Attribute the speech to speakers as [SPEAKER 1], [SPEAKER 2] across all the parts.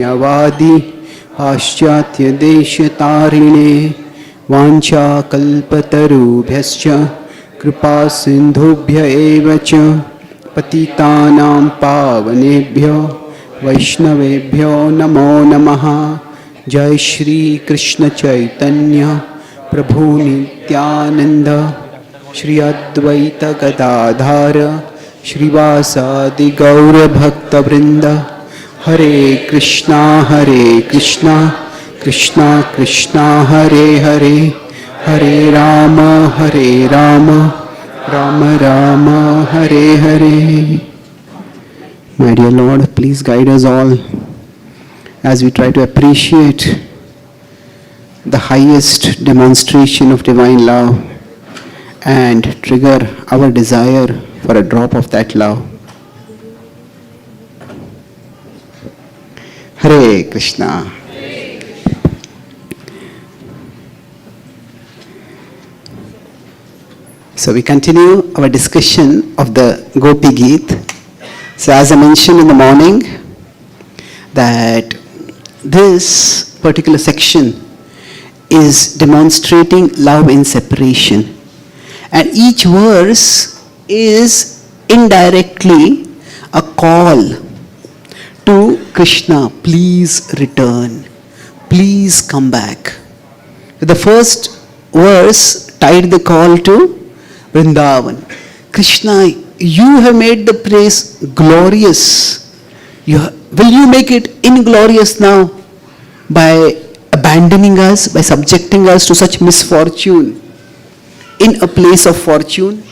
[SPEAKER 1] Yavadi Paschatya Deshatarine Vanchakalpatarubhyascha Kripa Sindhubhya Evacha Patitanam Pavanebhyo Vaishnavebhyo Namo Namaha. Jai Shri Krishna Chaitanya Prabhu Nityananda Shri Advaita Gadadhara Shrivasadi Gaura Bhakta Vrinda. Hare Krishna, Krishna Krishna, Hare Hare, Hare Rama, Rama Rama, Hare Hare. My dear Lord, please guide us all as we try to appreciate the highest demonstration of divine love and trigger our desire for a drop of that love. Hare Krishna. So we continue our discussion of the Gopi Gita. So as I mentioned in the morning, that this particular section is demonstrating love in separation. And each verse is indirectly a call to Krishna, please return, please come back. The first verse tied the call to Vrindavan. Krishna, you have made the place glorious. Will you make it inglorious now by abandoning us, by subjecting us to such misfortune in a place of fortune?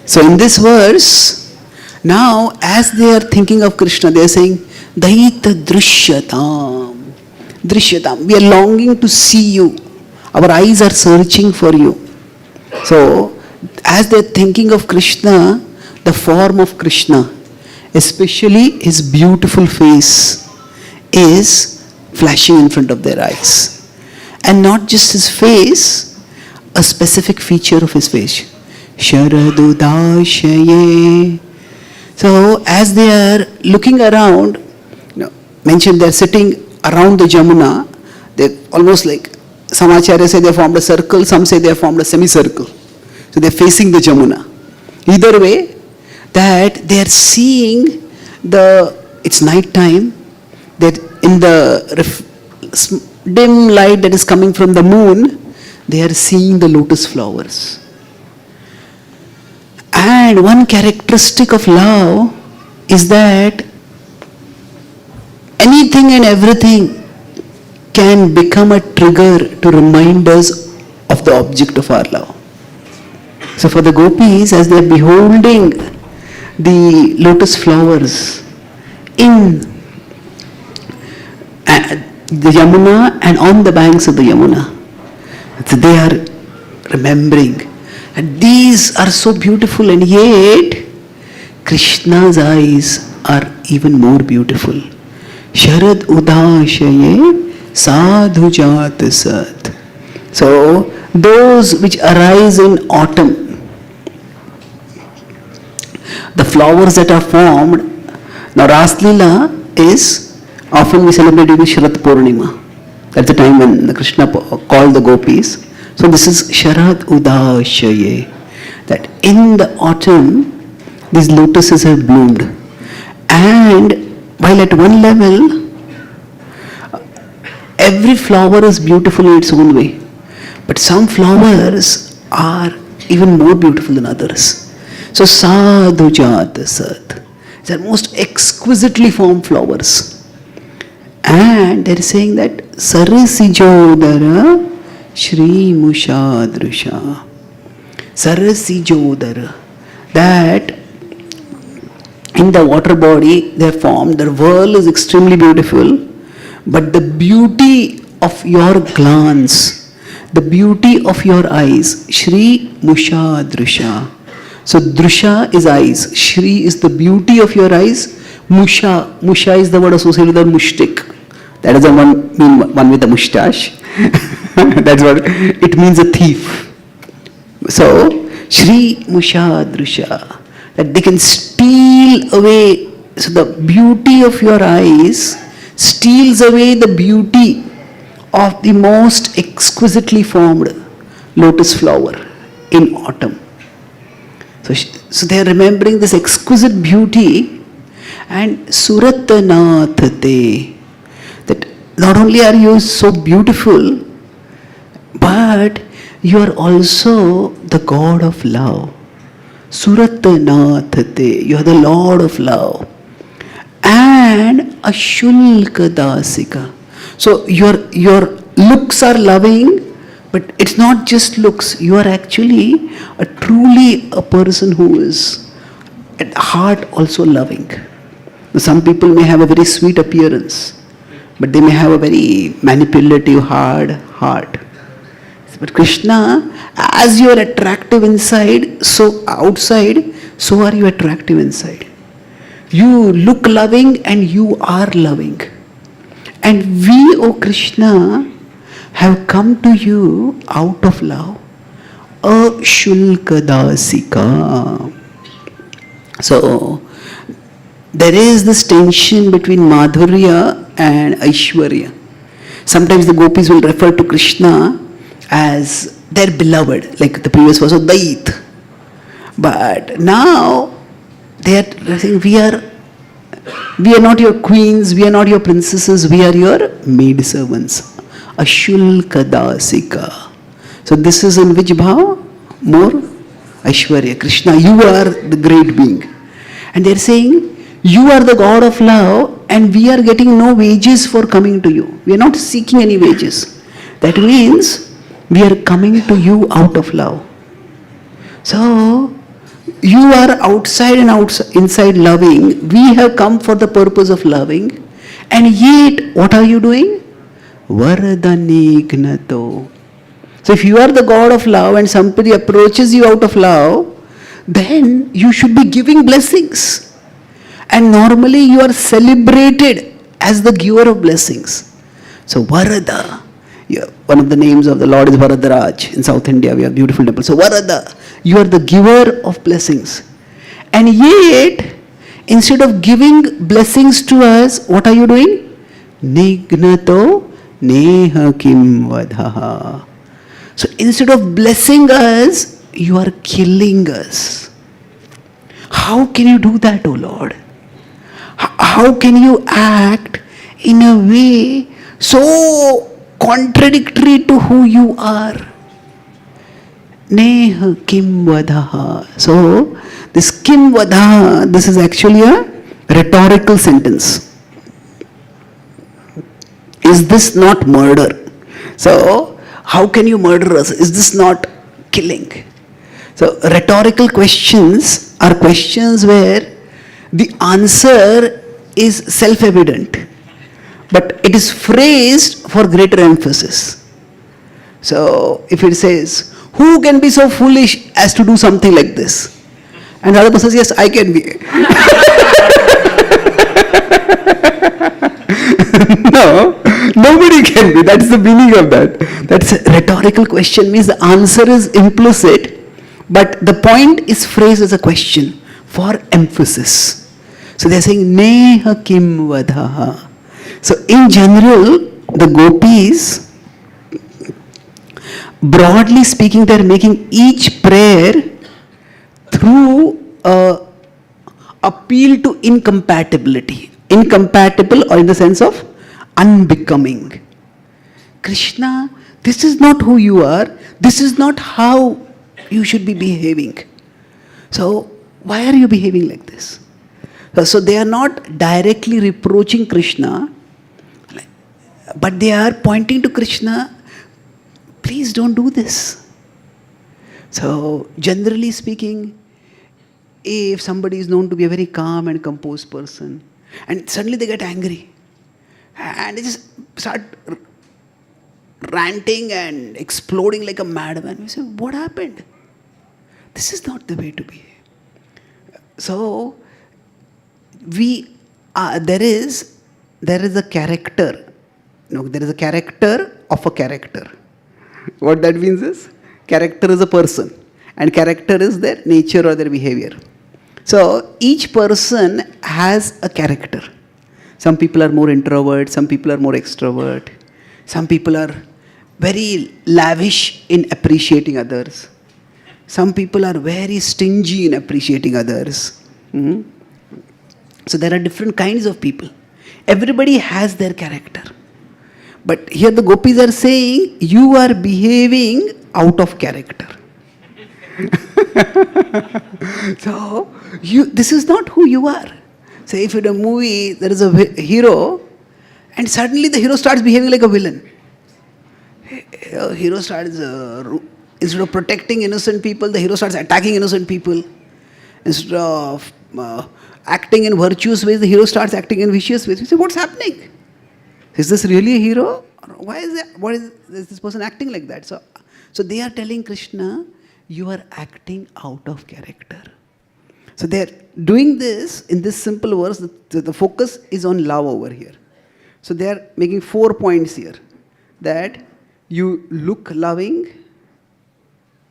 [SPEAKER 1] So in this verse, now as they are thinking of Krishna, they are saying, Daita Drishyatam. Drishyatam. We are longing to see you. Our eyes are searching for you. So, as they are thinking of Krishna, the form of Krishna, especially his beautiful face, is flashing in front of their eyes. And not just his face, a specific feature of his face. Sharadudashaye. So as they are looking around, mentioned they are sitting around the Jamuna, they almost like, some acharyas say they formed a circle, some say they formed a semicircle. So they are facing the Jamuna. Either way, that they are seeing it's night time, that in the dim light that is coming from the moon, they are seeing the lotus flowers. And one characteristic of love is that anything and everything can become a trigger to remind us of the object of our love. So for the gopis, as they are beholding the lotus flowers in the Yamuna and on the banks of the Yamuna, so they are remembering. And these are so beautiful, and yet Krishna's eyes are even more beautiful. Sharad udashaye sadhu jata sat. So those which arise in autumn, the flowers that are formed. Now Raslila is often we celebrate during Sharad Purnima. That's the time when Krishna called the gopis. So this is Sharad Udashaye, that in the autumn these lotuses have bloomed. And while at one level, every flower is beautiful in its own way. But some flowers are even more beautiful than others. So Sadhu Jata Sat. These are most exquisitely formed flowers. And they are saying that Sarasijodara Shri Mushadrusha. Sarasijodara. That in the water body they are formed, their whirl is extremely beautiful, but the beauty of your glance, the beauty of your eyes, Shri Mushadrusha. So Drusha is eyes, Shri is the beauty of your eyes, Musha is the word associated with the mushtik. That is the one with the mustache. That's what it means, a thief. So Shri Mushadrusha, that they can steal away. So the beauty of your eyes steals away the beauty of the most exquisitely formed lotus flower in autumn. So they are remembering this exquisite beauty, and Suratanath te, that not only are you so beautiful, but you are also the God of love. Suratanath te, you are the Lord of love. And Ashulka Dasika. So your looks are loving, but it's not just looks. You are actually truly a person who is at heart also loving. Some people may have a very sweet appearance, but they may have a very manipulative, hard heart. But Krishna, as you are attractive inside, so outside, so are you attractive inside. You look loving and you are loving. And we, O Krishna, have come to you out of love. Ashulka Dasika. So, there is this tension between Madhurya and Aishwarya. Sometimes the gopis will refer to Krishna as their beloved, like the previous was Dait. But now they are saying, we are not your queens, we are not your princesses, we are your maidservants. Ashulka Dasika. So this is in which bhava? More Aishwarya. Krishna, you are the great being. And they are saying, you are the God of love and we are getting no wages for coming to you. We are not seeking any wages. That means we are coming to you out of love. So, you are outside and inside loving. We have come for the purpose of loving. And yet, what are you doing? Varadanignato. So if you are the God of love and somebody approaches you out of love, then you should be giving blessings. And normally you are celebrated as the giver of blessings. So Varada, one of the names of the Lord is Varadaraj. In South India we have beautiful temples. So Varada, you are the giver of blessings. And yet, instead of giving blessings to us, what are you doing? Nignato neha kim vadhaha. So instead of blessing us, you are killing us. How can you do that, O Lord? How can you act in a way so contradictory to who you are? Neha kim vadaha. So this kim vadaha, this is actually a rhetorical sentence. Is this not murder? So how can you murder us? Is this not killing? So rhetorical questions are questions where the answer is self-evident, but it is phrased for greater emphasis. So if it says, who can be so foolish as to do something like this? And the other person says, yes, I can be. No, nobody can be. That's the meaning of that. That's a rhetorical question, means the answer is implicit, but the point is phrased as a question for emphasis. So they are saying, Neha kim vadaha. So in general, the gopis, broadly speaking, they are making each prayer through appeal to incompatibility. Incompatible, or in the sense of unbecoming. Krishna, this is not who you are. This is not how you should be behaving. So why are you behaving like this? So they are not directly reproaching Krishna, but they are pointing to Krishna, please don't do this. So generally speaking, if somebody is known to be a very calm and composed person, and suddenly they get angry, and they just start ranting and exploding like a madman, we say, what happened? This is not the way to behave. So there is a character. There is a character of a character. What that means is, character is a person and character is their nature or their behavior. So each person has a character. Some people are more introvert, some people are more extrovert, some people are very lavish in appreciating others. Some people are very stingy in appreciating others. Mhm. So there are different kinds of people. Everybody has their character. But here the gopis are saying, you are behaving out of character. So, this is not who you are. Say if in a movie there is a hero and suddenly the hero starts behaving like a villain. Hero starts, instead of protecting innocent people, the hero starts attacking innocent people. Instead of acting in virtuous ways, the hero starts acting in vicious ways. You say, what's happening? Is this really a hero? Why is that? What is this person acting like that? So they are telling Krishna, you are acting out of character. So they are doing this in this simple verse. The focus is on love over here. So they are making 4 points here. That you look loving,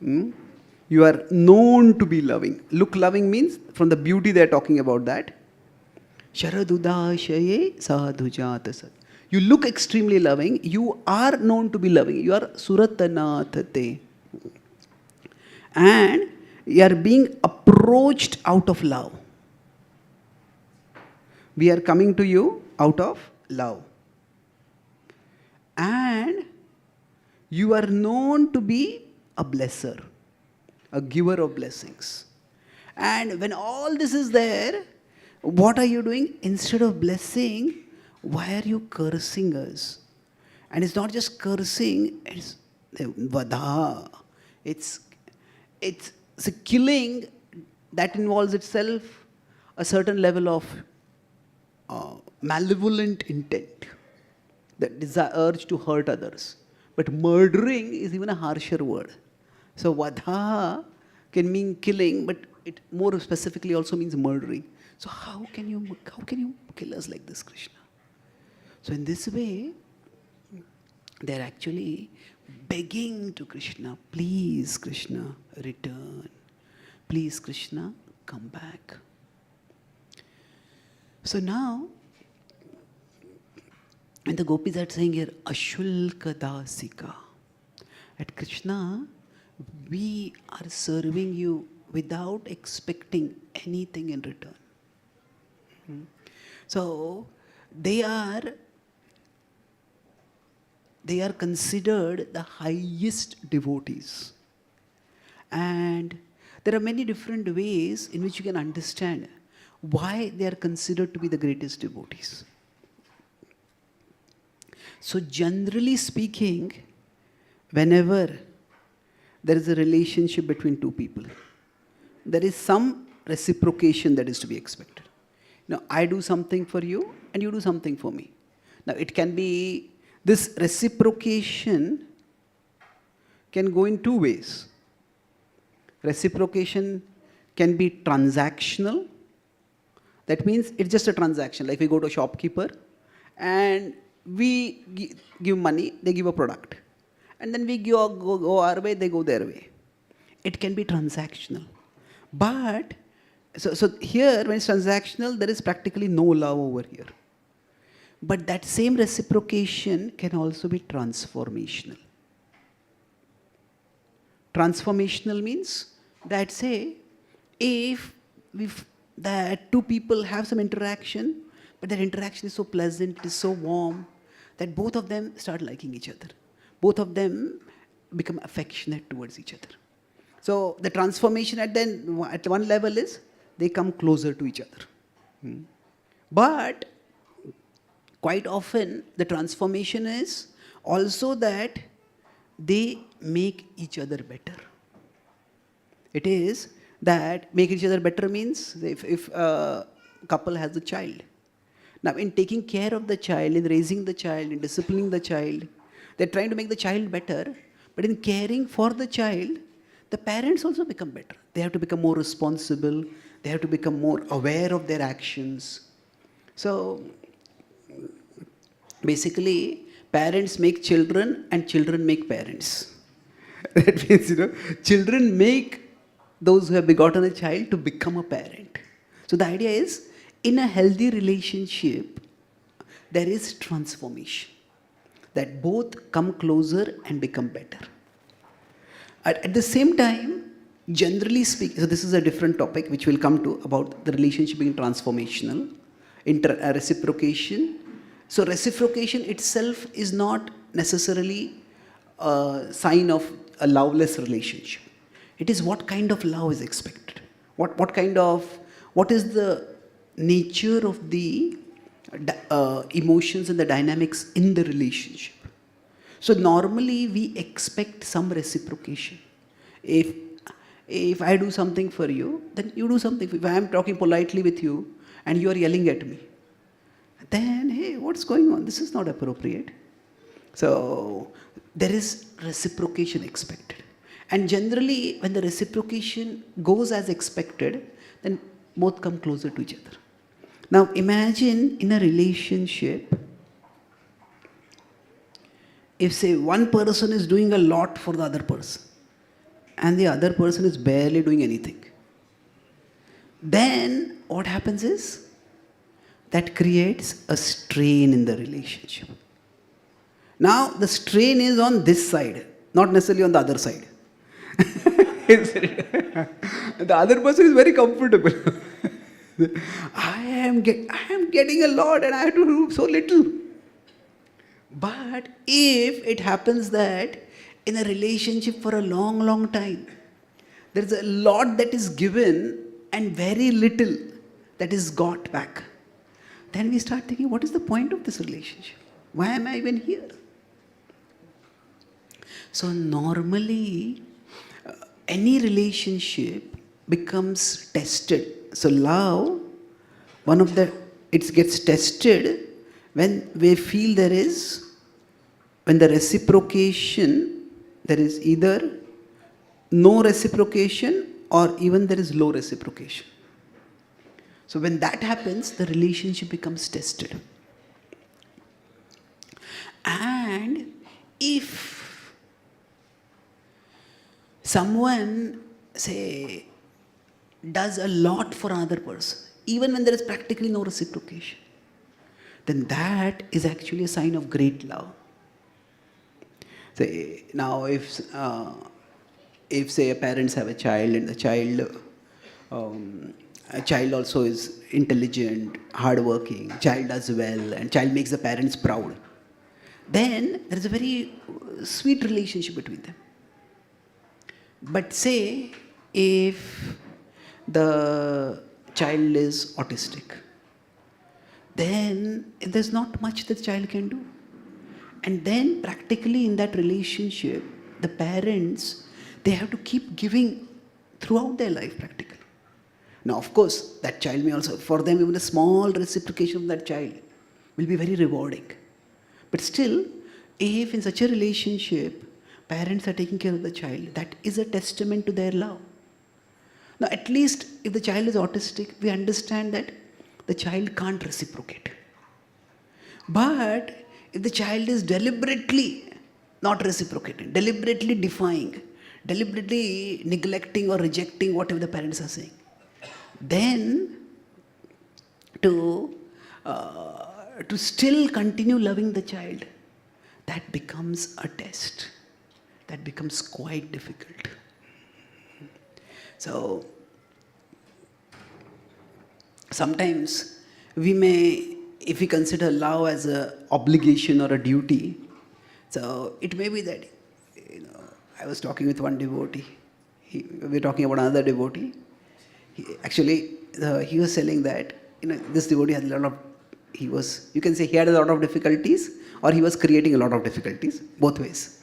[SPEAKER 1] you are known to be loving. Look loving means from the beauty they are talking about that. Sharadudashaye sadhujata sat. You look extremely loving. You are known to be loving. You are suratanathate. And you are being approached out of love. We are coming to you out of love. And you are known to be a blesser, a giver of blessings. And when all this is there, what are you doing? Instead of blessing, why are you cursing us? And it's not just cursing, it's vada. It's a killing that involves itself a certain level of malevolent intent, that desire, urge to hurt others. But murdering is even a harsher word. So vada can mean killing, but it more specifically also means murdering. So how can you kill us like this, Krishna? So in this way, they're actually begging to Krishna, please Krishna, return. Please Krishna, come back. So now, and the gopis are saying here, Ashulka dasika. At Krishna, we are serving you without expecting anything in return. So they are considered the highest devotees. And there are many different ways in which you can understand why they are considered to be the greatest devotees. So generally speaking, whenever there is a relationship between two people, there is some reciprocation that is to be expected. Now, I do something for you and you do something for me. Now, it can be, this reciprocation can go in two ways. Reciprocation can be transactional. That means it's just a transaction. Like we go to a shopkeeper and we give money, they give a product. And then we go our way, they go their way. It can be transactional. But, so here when it's transactional, there is practically no love over here. But that same reciprocation can also be transformational. Transformational means that, say, if that two people have some interaction, but that interaction is so pleasant, it is so warm, that both of them start liking each other. Both of them become affectionate towards each other. So the transformation at one level is they come closer to each other. But quite often the transformation is also that they make each other better. It is that make each other better means if a couple has a child. Now in taking care of the child, in raising the child, in disciplining the child, they're trying to make the child better, but in caring for the child, the parents also become better. They have to become more responsible, they have to become more aware of their actions. So basically, parents make children and children make parents. That means, children make those who have begotten a child to become a parent. So the idea is, in a healthy relationship, there is transformation. That both come closer and become better. At the same time, generally speaking, so this is a different topic which we'll come to about the relationship being transformational, reciprocation. So reciprocation itself is not necessarily a sign of a loveless relationship. It is what kind of love is expected. What is the nature of the emotions and the dynamics in the relationship. So normally we expect some reciprocation. If I do something for you, then you do something. If I am talking politely with you and you are yelling at me, then hey, what's going on? This is not appropriate. So there is reciprocation expected. And generally when the reciprocation goes as expected, then both come closer to each other. Now imagine in a relationship, if say one person is doing a lot for the other person and the other person is barely doing anything, then what happens is that creates a strain in the relationship. Now the strain is on this side, not necessarily on the other side. The other person is very comfortable. I am getting a lot and I have to do so little. But if it happens that in a relationship for a long, long time, there is a lot that is given and very little that is got back, then we start thinking, what is the point of this relationship? Why am I even here? So normally, any relationship becomes tested. So love, it gets tested when we feel when the reciprocation, there is either no reciprocation or even there is low reciprocation. So when that happens, the relationship becomes tested. And if someone, say, does a lot for another person, even when there is practically no reciprocation, then that is actually a sign of great love. Say, now if say parents have a child and the child also is intelligent, hardworking, child does well and child makes the parents proud, then there is a very sweet relationship between them. But say if the child is autistic, then there's not much that the child can do. And then practically in that relationship, the parents, they have to keep giving throughout their life practically. Now of course, that child may also, for them even a small reciprocation of that child will be very rewarding. But still, if in such a relationship, parents are taking care of the child, that is a testament to their love. Now at least if the child is autistic, we understand that the child can't reciprocate. But if the child is deliberately not reciprocating, deliberately defying, deliberately neglecting or rejecting whatever the parents are saying, then to still continue loving the child, that becomes a test. That becomes quite difficult. So sometimes we may, if we consider love as an obligation or a duty, so it may be that, I was talking with one devotee, we were talking about another devotee. He was telling that, this devotee had a lot of, you can say he had a lot of difficulties or he was creating a lot of difficulties, both ways.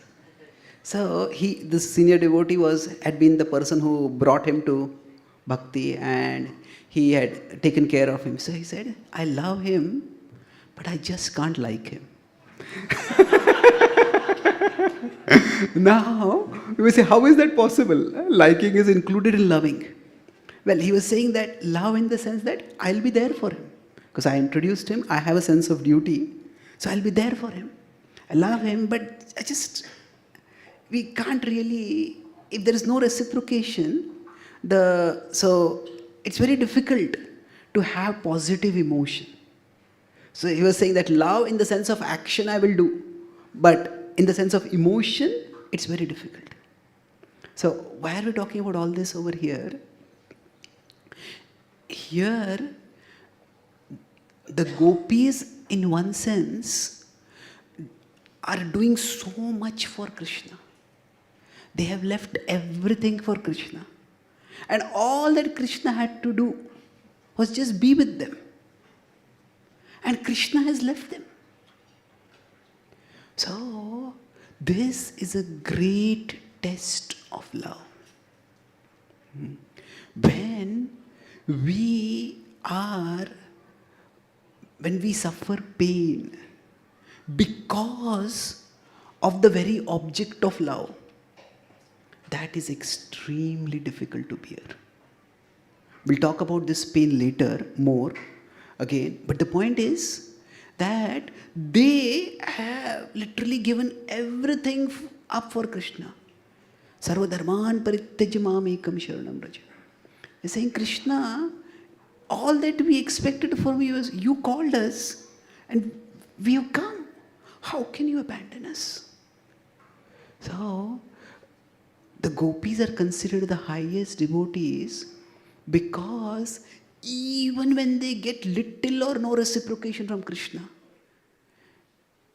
[SPEAKER 1] So this senior devotee had been the person who brought him to bhakti and he had taken care of him. So he said, I love him, but I just can't like him. Now, you will say, how is that possible? Liking is included in loving. Well, he was saying that love in the sense that I'll be there for him. Because I introduced him, I have a sense of duty, so I'll be there for him. I love him, but we can't really, if there is no reciprocation, so it's very difficult to have positive emotion. So he was saying that love in the sense of action I will do, but in the sense of emotion, it's very difficult. So why are we talking about all this over here? Here, the gopis, in one sense, are doing so much for Krishna. They have left everything for Krishna. And all that Krishna had to do was just be with them. And Krishna has left them. So, this is a great test of love. When we suffer pain because of the very object of love, that is extremely difficult to bear. We'll talk about this pain later more again, but the point is that they have literally given everything up for Krishna. Sarva dharman parityajya mam ekam sharanam raja. They're saying, Krishna, all that we expected from you is you called us and we have come. How can you abandon us? So, the gopis are considered the highest devotees because even when they get little or no reciprocation from Krishna,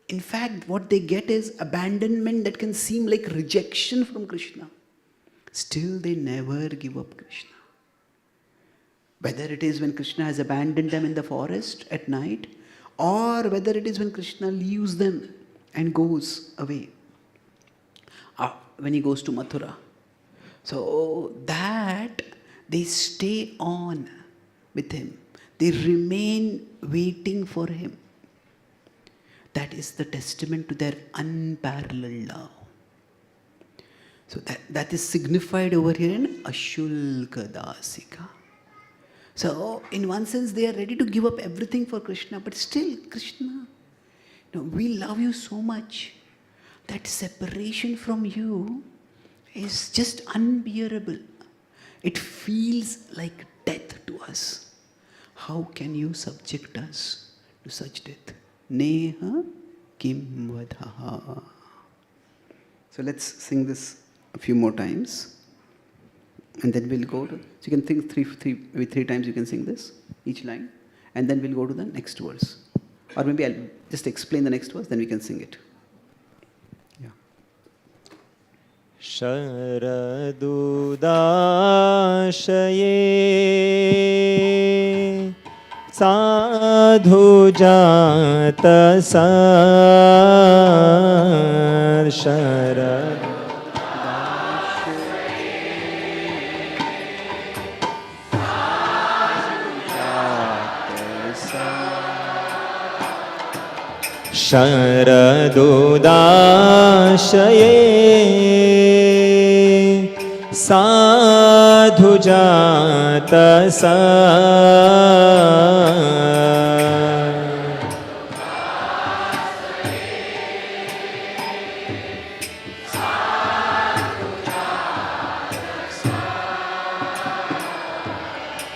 [SPEAKER 1] in fact, what they get is abandonment that can seem like rejection from Krishna. Still, they never give up Krishna. Whether it is when Krishna has abandoned them in the forest at night, or whether it is when Krishna leaves them and goes away, when he goes to Mathura. So that they stay on with him. They remain waiting for him. That is the testament to their unparalleled love. So that is signified over here in Ashulka Dasika. So in one sense they are ready to give up everything for Krishna, but still Krishna, we love you so much that separation from you is just unbearable. It feels like death to us. How can you subject us to such death? Neha kim vadha. So let's sing this a few more times. And then we'll go to, so you can think maybe three times you can sing this, each line. And then we'll go to the next verse. Or maybe I'll just explain the next verse, then we can sing it. Yeah.
[SPEAKER 2] Sharadudashaye sadhu jata sar sharad Sharadudashaye sadhu jata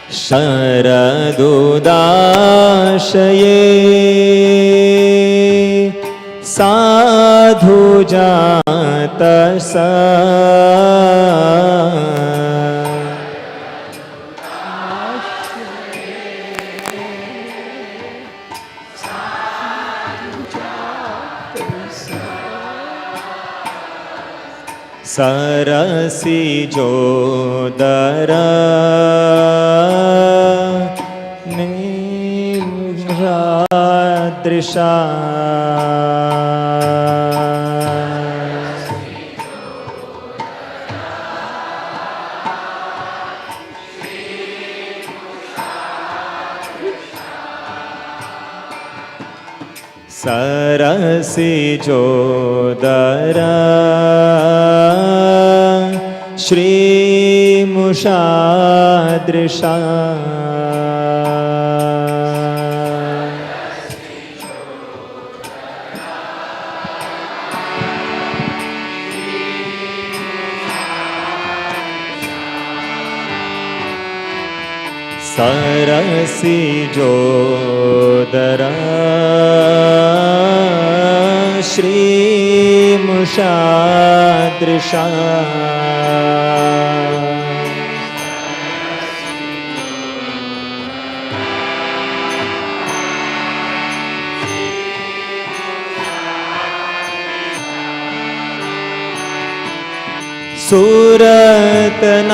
[SPEAKER 2] Sharadudashaye sadhu jata sarasi jodara nimradrisha sarasi jodara Shri Mushadrisha Sarasi रसिजोदरा श्रीमुषादृशा सुरतनाथ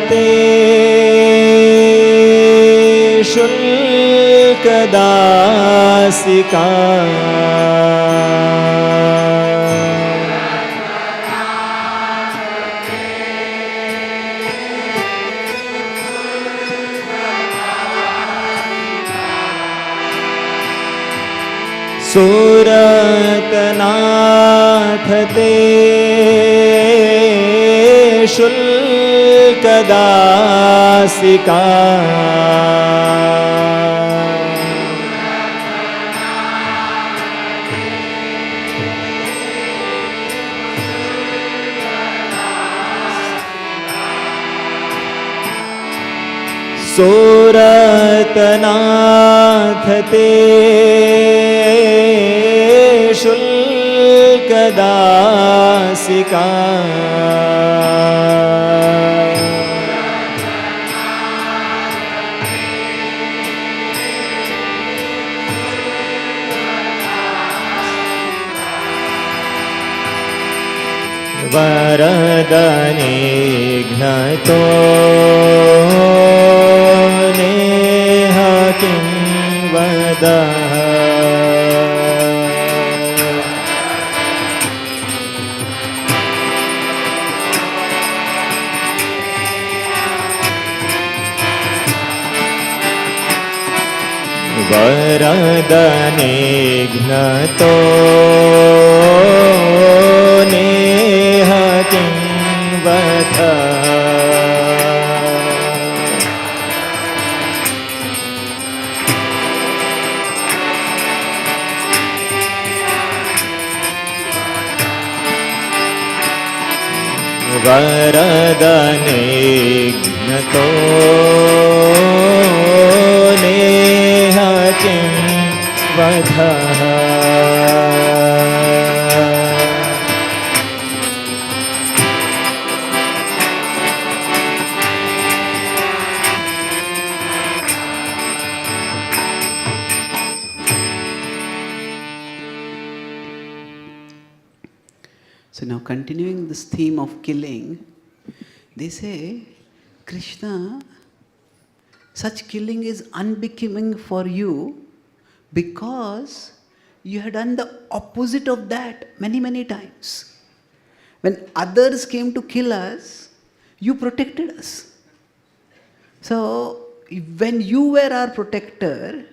[SPEAKER 2] ते शुल्कदासिका सुरतनाथ ते शुल्कदासिका सुरतनाथ ते शुल्कदासिका वरदने घ्नतो नेह किं वदः वरदने घ्नतो नेह किं वदः वरदने घ्नतो नेह किं वदः
[SPEAKER 1] So now continuing this theme of killing, they say, Krishna, such killing is unbecoming for you because you had done the opposite of that many, many times. When others came to kill us, you protected us. So when you were our protector,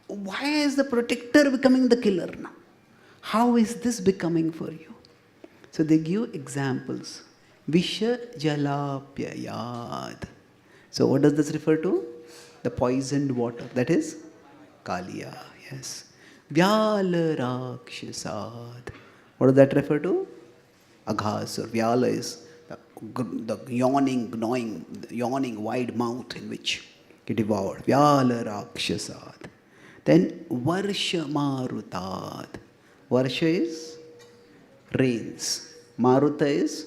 [SPEAKER 1] why is the protector becoming the killer now? How is this becoming for you? So they give examples. Visha jalapyayad. So what does this refer to? The poisoned water. That is Kaliya. Yes. Vyala rakshasad. What does that refer to? Aghasur. Vyala is the yawning, gnawing, yawning wide mouth in which he devoured. Vyala rakshasad. Then Varsha marutad. Varsha is rains. Maruta is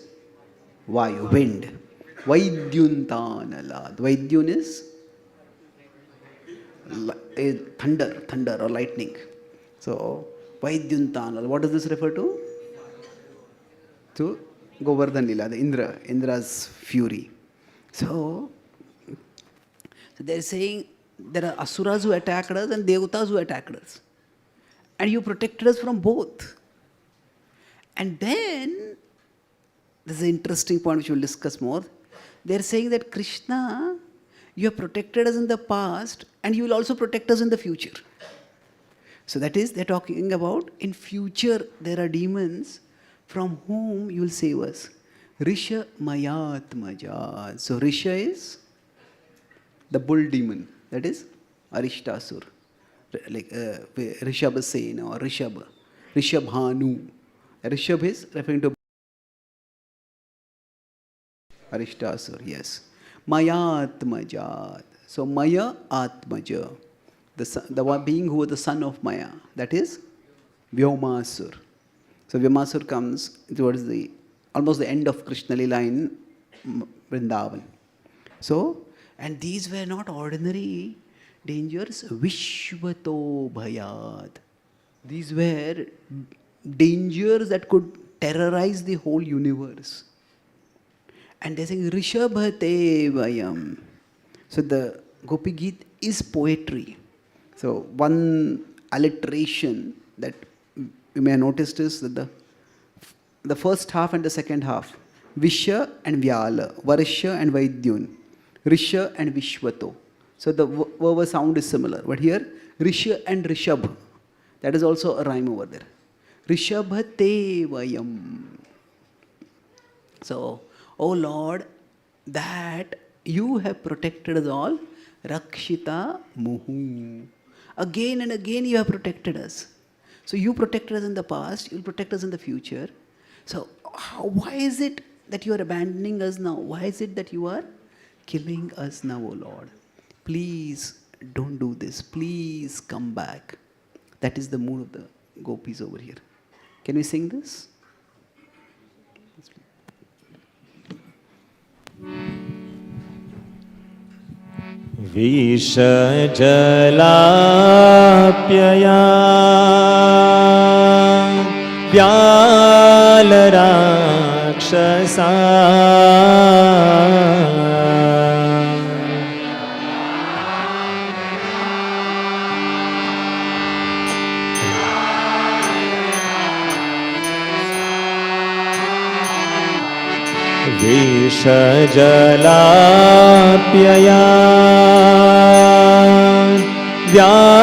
[SPEAKER 1] Vayu, wind. Vaidyuntanalad. Vaidyun is thunder or lightning. So, Vaidyuntanalad. What does this refer to? To Govardhan Lila, the Indra's fury. So they're saying there are Asuras who attacked us and Devatas who attacked us. And you protected us from both. And then, this is an interesting point which we'll discuss more. They're saying that Krishna, you have protected us in the past and you will also protect us in the future. So that is, they're talking about in future there are demons from whom you will save us. Risha Mayatmaja. So Risha is the bull demon. That is Arishtasur. Like Rishabhasena or Rishabhanu. Rishabh is referring to Arishtasur, yes. Mayatmajat. So Maya Atmaja, the one being who was the son of Maya, that is Vyomasur. So Vyomasur comes towards the almost the end of Krishna Lila in Vrindavan. So, and these were not ordinary dangers. Vishvato Bhayat. These were dangers that could terrorize the whole universe. And they're saying Rishabhate Vayam. So the Gopi Gita is poetry. So one alliteration that you may have noticed is that the first half and the second half, Visha and Vyala, Varsha and Vaidyun, Risha and Vishwato. So the verb sound is similar. But here, Risha and Rishabh, that is also a rhyme over there. Rishabhate Vayam. So, oh Lord, that you have protected us all, Rakshita Muhu. Again and again you have protected us. So you protected us in the past, you will protect us in the future. So why is it that you are abandoning us now? Why is it that you are killing us now, O Lord? Please don't do this. Please come back. That is the mood of the gopis over here. Can we sing this?
[SPEAKER 2] Vishajalaapyaya Vyalarākṣasa Vishajalaapyaya Vyalarākṣasa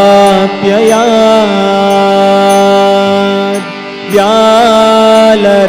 [SPEAKER 2] Vishajalaapyaya Vyalarākṣasa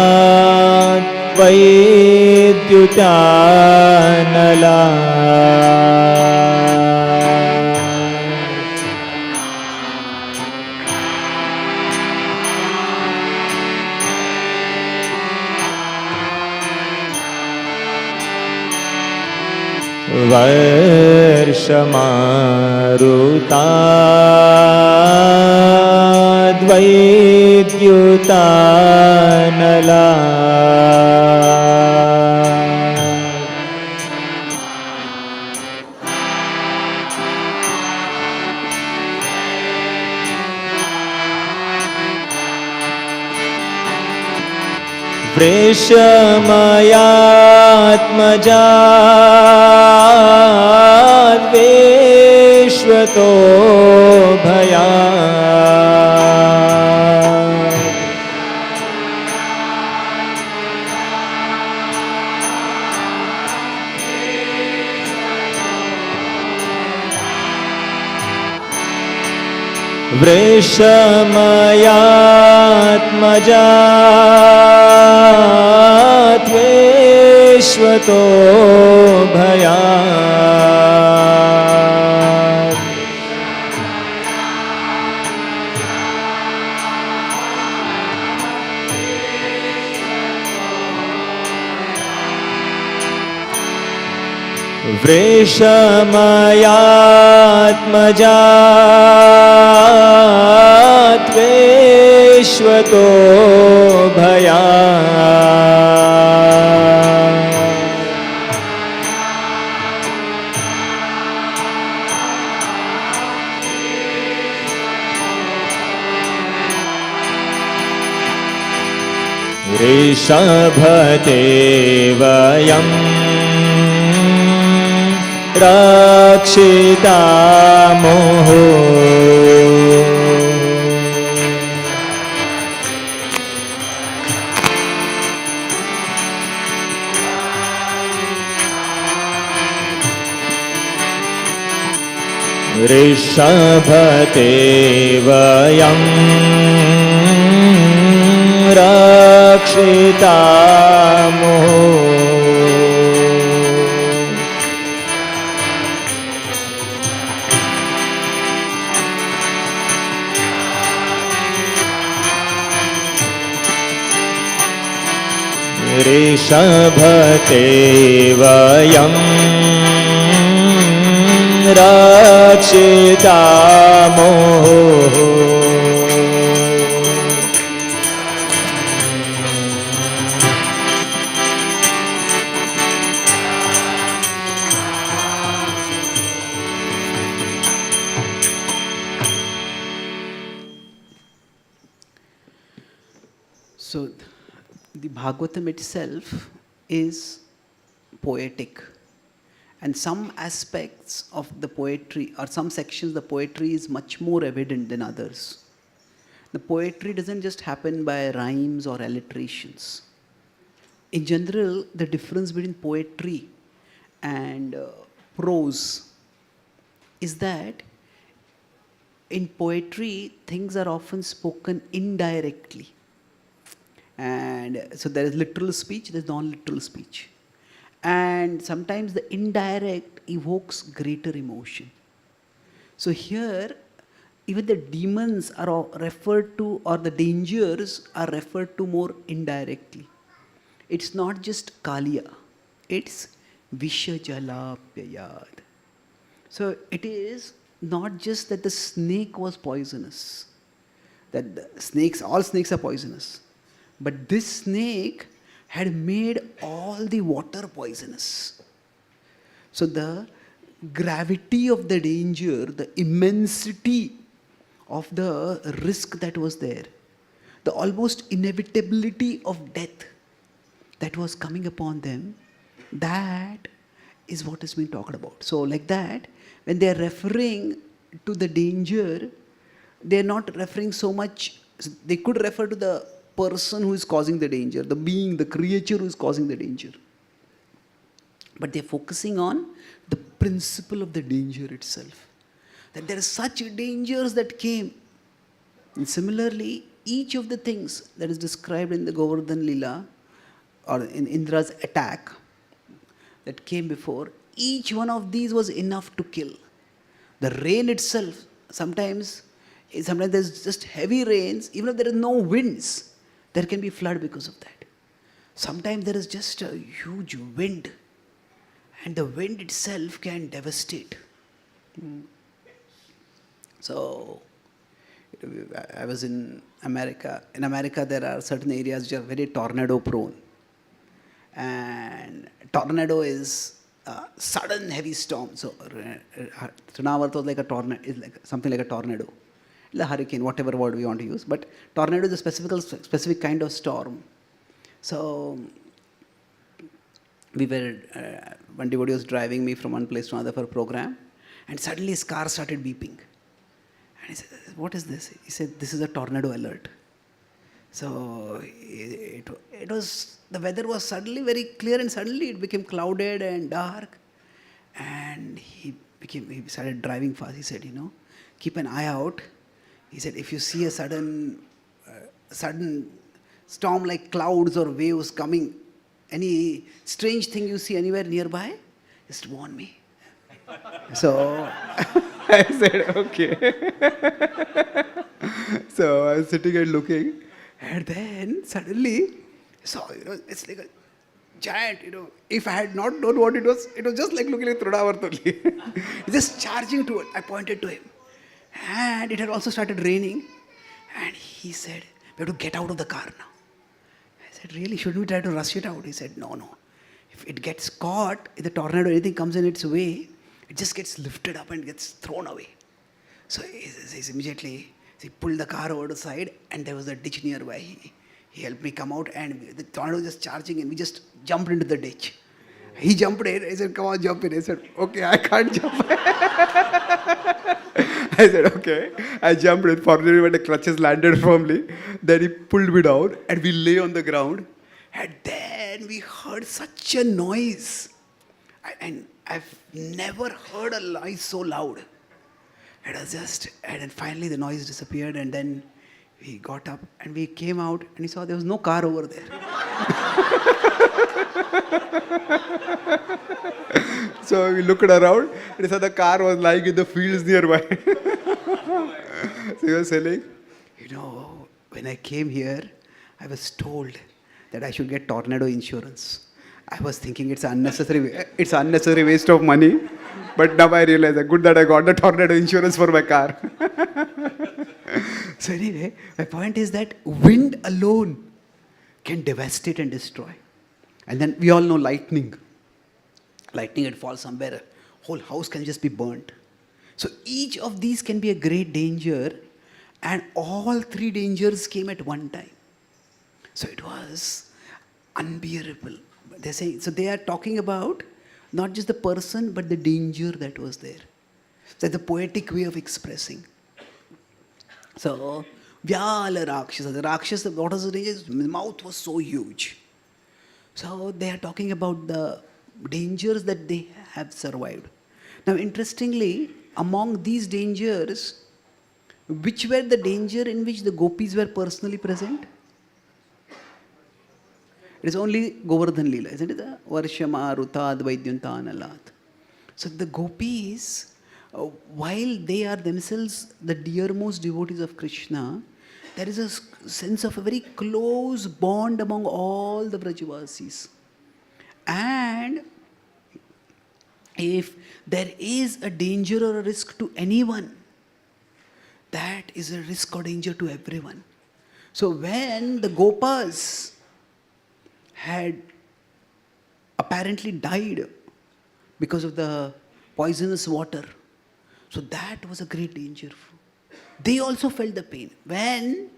[SPEAKER 2] Varshamarutāt Vaidyutānala Varshamarutāt Vaidyutānala Vrishamayatmajāt Vishvato Bhayāt Vrishamayatmajāt Vishvato Bhayāt Vrishamayatmajāt Vishvato ऋषभते वयं रक्षितामोः ऋषभते वयं रक्षितामोः ऋषभते वयं रक्षितामोः
[SPEAKER 1] So, the Bhagavatam itself is poetic, and some aspects of the poetry, or some sections, the poetry is much more evident than others. The poetry doesn't just happen by rhymes or alliterations. In general, the difference between poetry and prose is that in poetry, things are often spoken indirectly. And so there is literal speech, there is non-literal speech. And sometimes the indirect evokes greater emotion. So here, even the demons are referred to, or the dangers are referred to more indirectly. It's not just Kaliya, it's Vishajalapyayad. So it is not just that the snake was poisonous, that the snakes, all snakes are poisonous, but this snake had made all the water poisonous. So the gravity of the danger, the immensity of the risk that was there, the almost inevitability of death that was coming upon them, that is what is being talked about. So like that, when they are referring to the danger, they are not referring so much, they could refer to the person who is causing the danger, the being, the creature who is causing the danger. But they are focusing on the principle of the danger itself. That there are such dangers that came. And similarly, each of the things that is described in the Govardhan Lila, or in Indra's attack that came before, each one of these was enough to kill. The rain itself, sometimes there's just heavy rains, even if there is no winds, there can be flood because of that. Sometimes there is just a huge wind, and the wind itself can devastate. So, I was in America. In America, there are certain areas which are very tornado prone. And tornado is a sudden heavy storm. So, Trinavartha was like a tornado, is like something like a tornado. The hurricane, whatever word we want to use. But tornado is a specific kind of storm. So, we were, one devotee was driving me from one place to another for a program, and suddenly his car started beeping. And he said, "What is this?" He said, "This is a tornado alert." So it was, the weather was suddenly very clear, and suddenly it became clouded and dark. And he started driving fast. He said, keep an eye out. He said, if you see a sudden storm like clouds or waves coming, any strange thing you see anywhere nearby, just warn me. So I said, okay. So I was sitting and looking, and then suddenly, so it's like a giant, if I had not known what it was just like looking like Trinavartha only. Just charging to it. I pointed to him. And it had also started raining. And he said, we have to get out of the car now. said, really, shouldn't we try to rush it out? He said, no, no. If it gets caught, if the tornado or anything comes in its way, it just gets lifted up and gets thrown away. So he's immediately, he pulled the car over the side and there was a ditch nearby. He helped me come out and the tornado was just charging and we just jumped into the ditch. He jumped in. I said, come on, jump in. I said, okay, I can't jump. I said, okay. I jumped in. Fortunately, when the clutches landed firmly, then he pulled me down and we lay on the ground. And then we heard such a noise. And I've never heard a noise so loud. It was just, and then finally the noise disappeared and then we got up and we came out and we saw there was no car over there. So we looked around and we saw the car was lying in the fields nearby. So he was saying, when I came here, I was told that I should get tornado insurance. I was thinking it's unnecessary waste of money. But now I realize that good that I got the tornado insurance for my car. So anyway, my point is that wind alone can devastate and destroy. And then we all know lightning. Lightning, it falls somewhere, a whole house can just be burnt. So each of these can be a great danger, and all three dangers came at one time. So it was unbearable. They're saying, so they are talking about not just the person, but the danger that was there. That's the poetic way of expressing. So, Vyala Rakshasa. The Rakshasa, what was the danger? His mouth was so huge. So, they are talking about the dangers that they have survived. Now, interestingly, among these dangers, which were the danger in which the gopis were personally present? It is only Govardhan Leela, isn't it? Varshama, Rutad, Vaidyantanalat. So the gopis, while they are themselves the dearmost devotees of Krishna, there is a sense of a very close bond among all the Brajavasis. And if there is a danger or a risk to anyone, that is a risk or danger to everyone. So when the Gopas had apparently died because of the poisonous water, so that was a great danger. They also felt the pain. When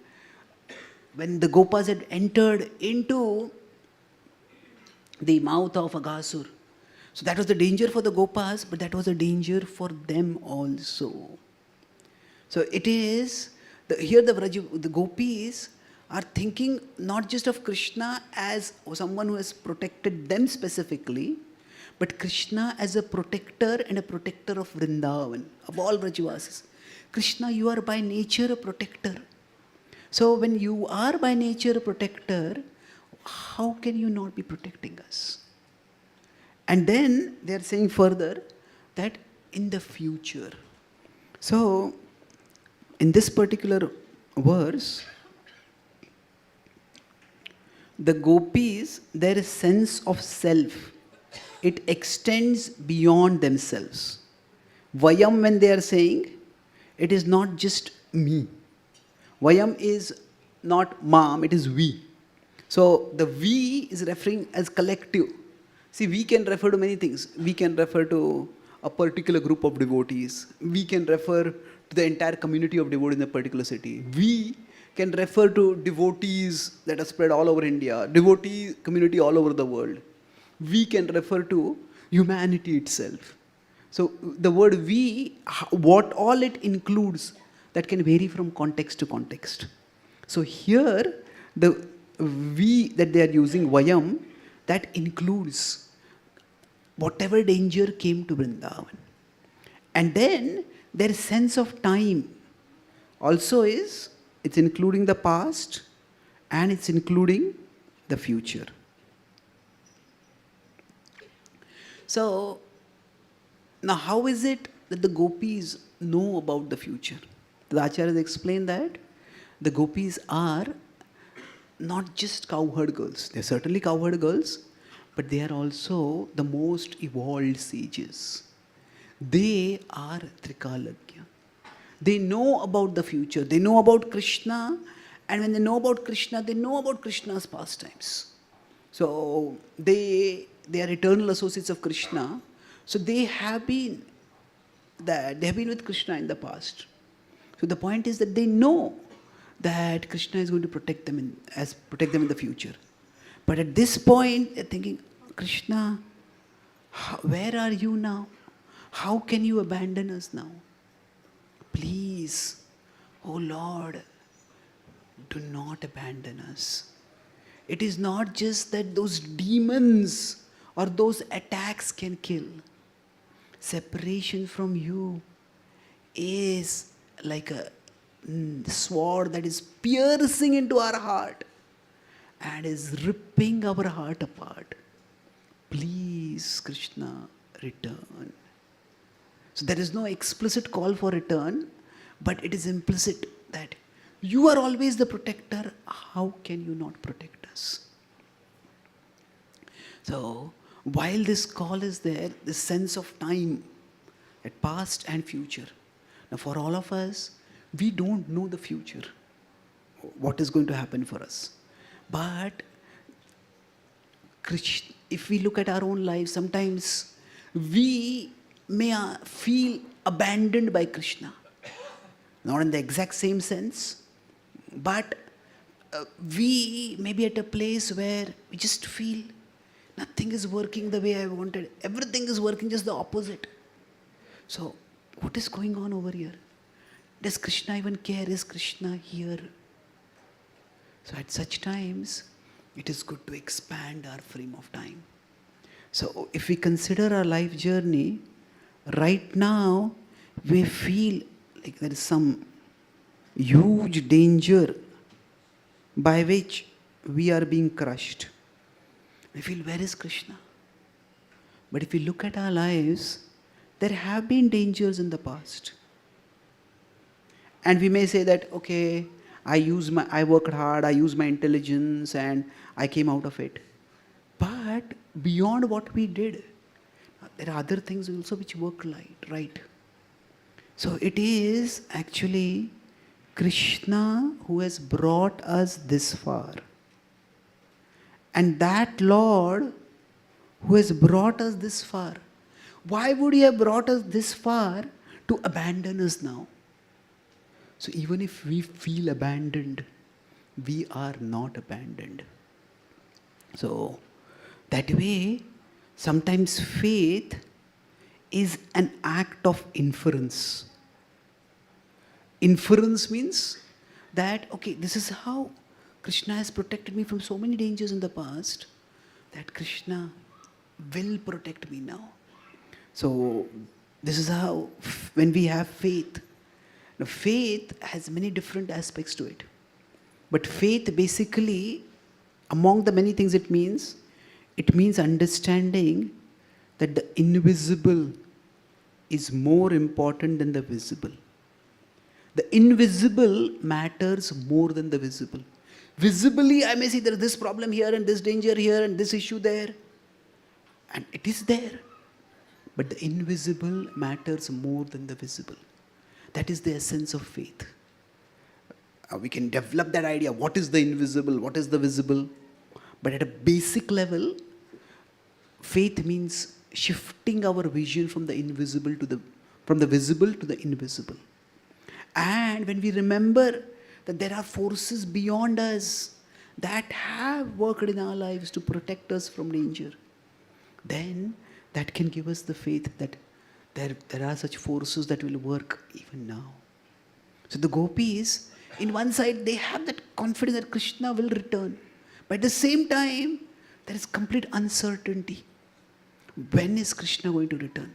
[SPEAKER 1] the Gopas had entered into the mouth of Aghasur, so that was the danger for the Gopas, but that was a danger for them also. So it is, here the Gopis are thinking not just of Krishna as someone who has protected them specifically, but Krishna as a protector and a protector of Vrindavan, of all Brajavasis. Krishna, you are by nature a protector. So when you are by nature a protector, how can you not be protecting us? And then they are saying further that in the future. So in this particular verse, the gopis, their sense of self, it extends beyond themselves. Vayam, when they are saying, it is not just me. Vayam is not mam, it is we. So the we is referring as collective. See, we can refer to many things. We can refer to a particular group of devotees. We can refer to the entire community of devotees in a particular city. We can refer to devotees that are spread all over India, devotee community all over the world. We can refer to humanity itself. So the word we, what all it includes, that can vary from context to context. So here, the we that they are using, Vayam, that includes whatever danger came to Vrindavan. And then their sense of time also is, it's including the past and it's including the future. So, now how is it that the gopis know about the future? The Acharyas explain that the gopis are not just cowherd girls. They're certainly cowherd girls, but they are also the most evolved sages. They are Trikalagya. They know about the future. They know about Krishna And when they know about Krishna, they know about Krishna's pastimes. So they are eternal associates of Krishna. So they have been with Krishna in the past. So the point is that they know that Krishna is going to protect them in the future. But at this point, they're thinking, Krishna, where are you now? How can you abandon us now? Please, oh Lord, do not abandon us. It is not just that those demons or those attacks can kill. Separation from you is like a sword that is piercing into our heart and is ripping our heart apart. Please, Krishna, return. So there is no explicit call for return, but it is implicit that you are always the protector. How can you not protect us? So while this call is there, this sense of time, at past and future. Now for all of us, we don't know the future, what is going to happen for us. But if we look at our own lives, sometimes we may feel abandoned by Krishna. Not in the exact same sense, but we may be at a place where we just feel nothing is working the way I wanted. Everything is working just the opposite. So, what is going on over here? Does Krishna even care? Is Krishna here? So, at such times, it is good to expand our frame of time. So, if we consider our life journey, right now, we feel like there is some huge danger by which we are being crushed. We feel, where is Krishna? But if we look at our lives, there have been dangers in the past. And we may say that, okay, I worked hard, I used my intelligence, and I came out of it. But beyond what we did, there are other things also which work right. So it is actually Krishna who has brought us this far. And that Lord who has brought us this far, why would He have brought us this far to abandon us now? So even if we feel abandoned, we are not abandoned. So that way, sometimes faith is an act of inference. Inference means that, okay, this is how Krishna has protected me from so many dangers in the past, that Krishna will protect me now. So this is how, when we have faith, now faith has many different aspects to it. But faith basically, among the many things it means understanding that the invisible is more important than the visible. The invisible matters more than the visible. Visibly, I may see there is this problem here and this danger here and this issue there. And it is there. But the invisible matters more than the visible. That is the essence of faith. We can develop that idea. What is the invisible? What is the visible? But at a basic level, faith means shifting our vision from the invisible from the visible to the invisible. And when we remember that there are forces beyond us that have worked in our lives to protect us from danger, then that can give us the faith that there are such forces that will work even now. So the gopis, in one side, they have that confidence that Krishna will return. But at the same time, there is complete uncertainty. When is Krishna going to return?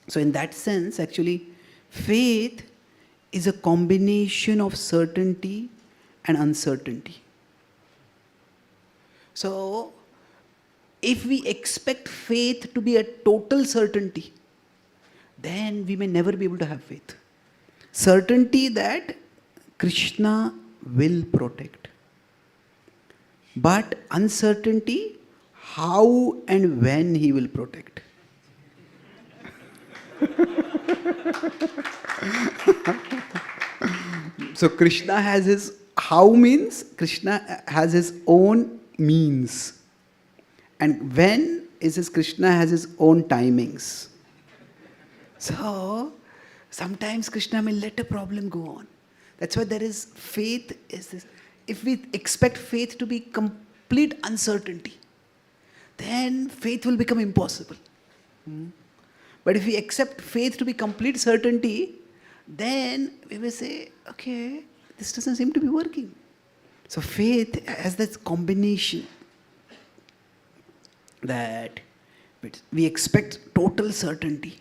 [SPEAKER 1] So in that sense, actually, faith is a combination of certainty and uncertainty. So, if we expect faith to be a total certainty, then we may never be able to have faith. Certainty that Krishna will protect. But uncertainty, how and when He will protect. So Krishna has His how means Krishna has his own means. And when is his Krishna has his own timings. So sometimes Krishna may let a problem go on. That's why there is faith is this. If we expect faith to be complete uncertainty, then faith will become impossible. But if we accept faith to be complete certainty, then we will say, okay, this doesn't seem to be working. So faith has this combination that we expect total certainty,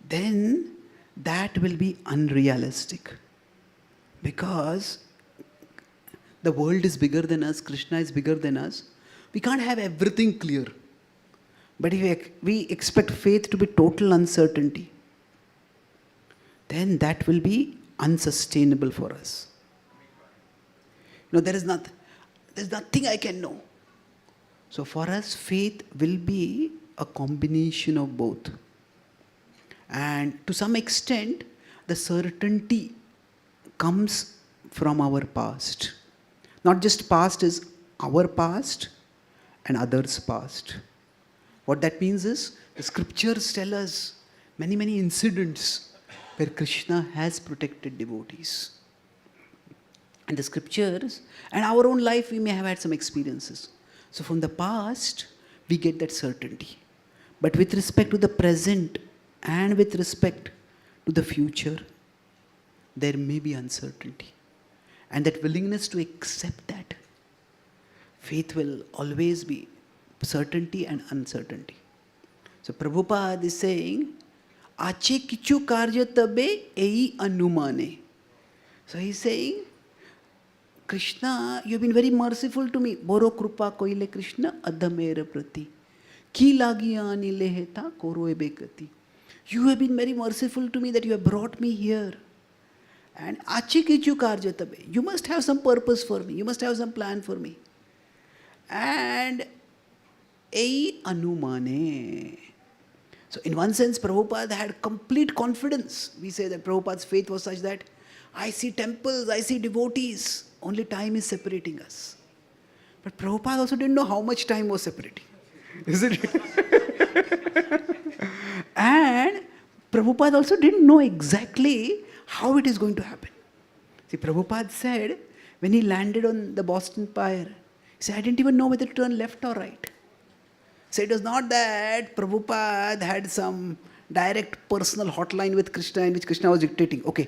[SPEAKER 1] then that will be unrealistic. Because the world is bigger than us, Krishna is bigger than us. We can't have everything clear. But if we expect faith to be total uncertainty, then that will be unsustainable for us. There's nothing I can know. So for us, faith will be a combination of both. And to some extent, the certainty comes from our past. Not just past is our past and others' past. What that means is, the scriptures tell us many incidents where Krishna has protected devotees. And the scriptures, and our own life, we may have had some experiences. So from the past, we get that certainty. But with respect to the present and with respect to the future, there may be uncertainty. And that willingness to accept that, faith will always be certainty and uncertainty. So Prabhupada is saying, Ache kichu karya tabe ei anumane. So he's saying, Krishna, you have been very merciful to me. Boro krupa koile Krishna adhamera prati. Ki lagiyani leheta koroe bekati. You have been very merciful to me that you have brought me here. And achi kichu karya tabe. You must have some purpose for me. You must have some plan for me. And ei anumane. So in one sense, Prabhupada had complete confidence. We say that Prabhupada's faith was such that I see temples, I see devotees. Only time is separating us. But Prabhupada also didn't know how much time was separating. Isn't it? And Prabhupada also didn't know exactly how it is going to happen. See, Prabhupada said, when he landed on the Boston Pier, he said, I didn't even know whether to turn left or right. So it was not that Prabhupada had some direct personal hotline with Krishna in which Krishna was dictating, okay,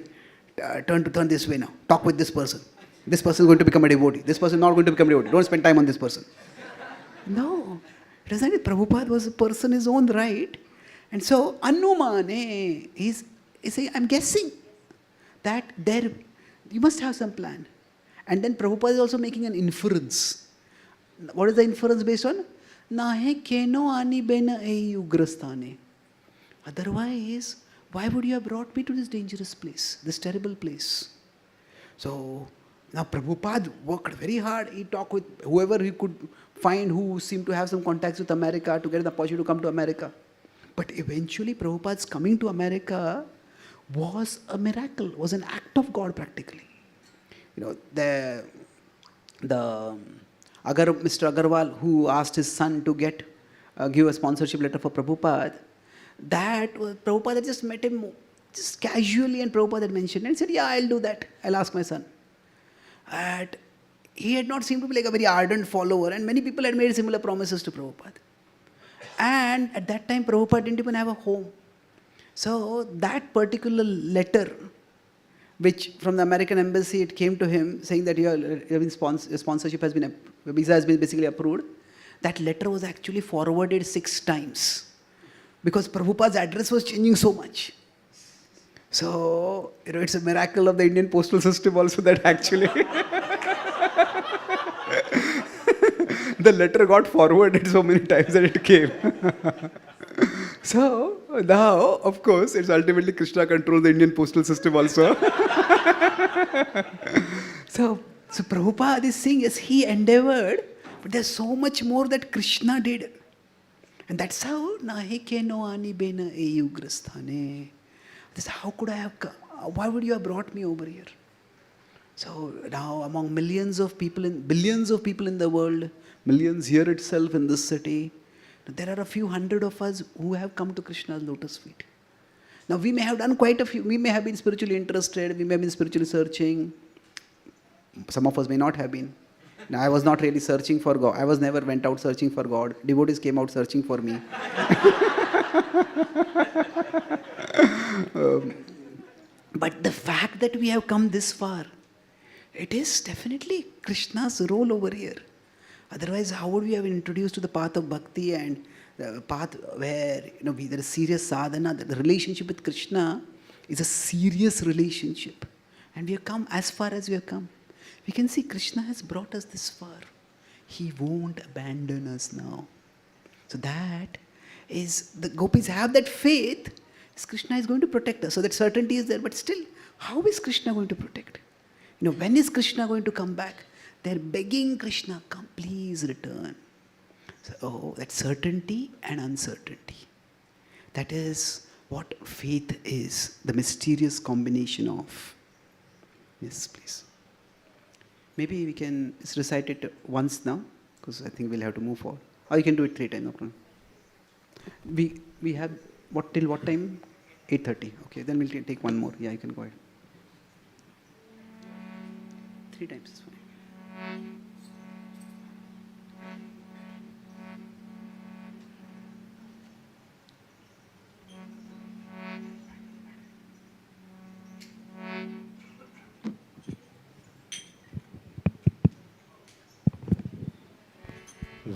[SPEAKER 1] turn this way now, talk with this person. This person is going to become a devotee. This person is not going to become a devotee. Don't spend time on this person. No. It doesn't mean Prabhupada was a person in his own right. And so, Anumane, he's saying, I'm guessing that you must have some plan. And then Prabhupada is also making an inference. What is the inference based on? Nahe keno ani bena ei ugrasthane. Otherwise, why would you have brought me to this dangerous place, this terrible place? So, now Prabhupada worked very hard. He talked with whoever he could find who seemed to have some contacts with America to get the opportunity to come to America. But eventually Prabhupada's coming to America was a miracle, was an act of God practically. The Mr. Agarwal who asked his son to give a sponsorship letter for Prabhupada, Prabhupada had just met him just casually, and Prabhupada had mentioned and said, yeah, I'll do that. I'll ask my son. And he had not seemed to be like a very ardent follower, and many people had made similar promises to Prabhupada. And at that time, Prabhupada didn't even have a home. So that particular letter, which from the American embassy, it came to him saying that your sponsorship has been, visa has been basically approved. That letter was actually forwarded 6 times because Prabhupada's address was changing so much. So, it's a miracle of the Indian postal system also that actually the letter got forwarded so many times that it came. So, now, of course, it's ultimately Krishna controls the Indian postal system also. So Prabhupada is saying, yes, he endeavored, but there's so much more that Krishna did. And that's how, nahe keno ani bena ei ugrasthane. This, how could I have come? Why would you have brought me over here? So now among billions of people in the world, millions here itself in this city, there are a few hundred of us who have come to Krishna's lotus feet. Now we may have done quite a few, we may have been spiritually interested, we may have been spiritually searching. Some of us may not have been. Now, I was not really searching for God. I was never went out searching for God. Devotees came out searching for me. But the fact that we have come this far, it is definitely Krishna's role over here. Otherwise, how would we have been introduced to the path of bhakti and the path where there is serious sadhana? The relationship with Krishna is a serious relationship, and we have come as far as we have come. We can see Krishna has brought us this far. He won't abandon us now. So that is, the gopis have that faith, Krishna is going to protect us. So that certainty is there, but still, how is Krishna going to protect? When is Krishna going to come back? They're begging Krishna, come, please return. So, that certainty and uncertainty. That is what faith is, the mysterious combination of. Yes, please. Maybe we can recite it once now, because I think we'll have to move forward. Or you can do it 3 times, no problem. We have, till what time? 8:30. Okay, then we'll take one more. Yeah, you can go ahead. 3 times is fine.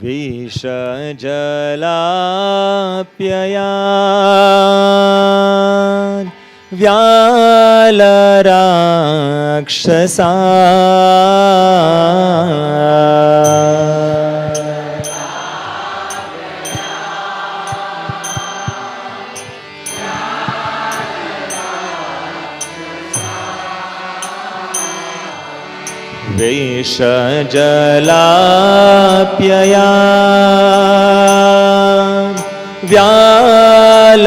[SPEAKER 2] विषजलाप्ययान् व्यालराक्षसा विषजलाप्ययान् व्यालराक्षसा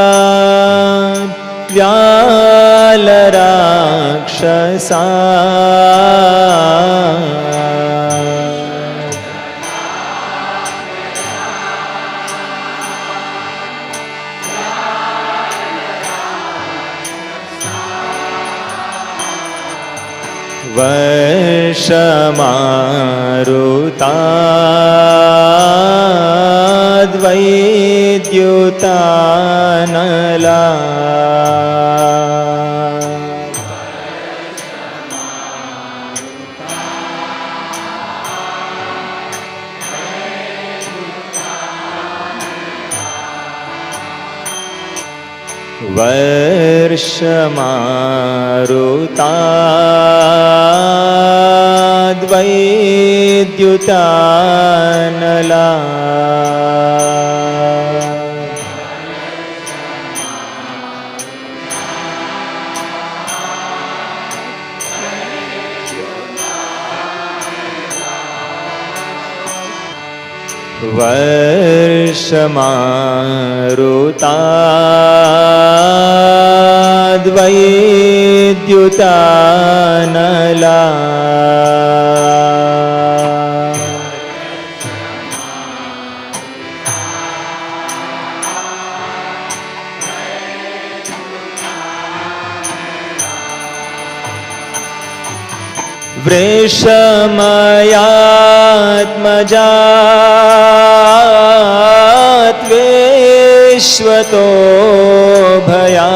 [SPEAKER 2] विषजलाप्ययान् व्यालराक्षसा वर्षमारुताद्वैद्युतानला वर्षमारुताद्वैद्युतानला वर्षमारुताद्वैद्युतानला वृषमयात्मजा त्वेष्वतो भया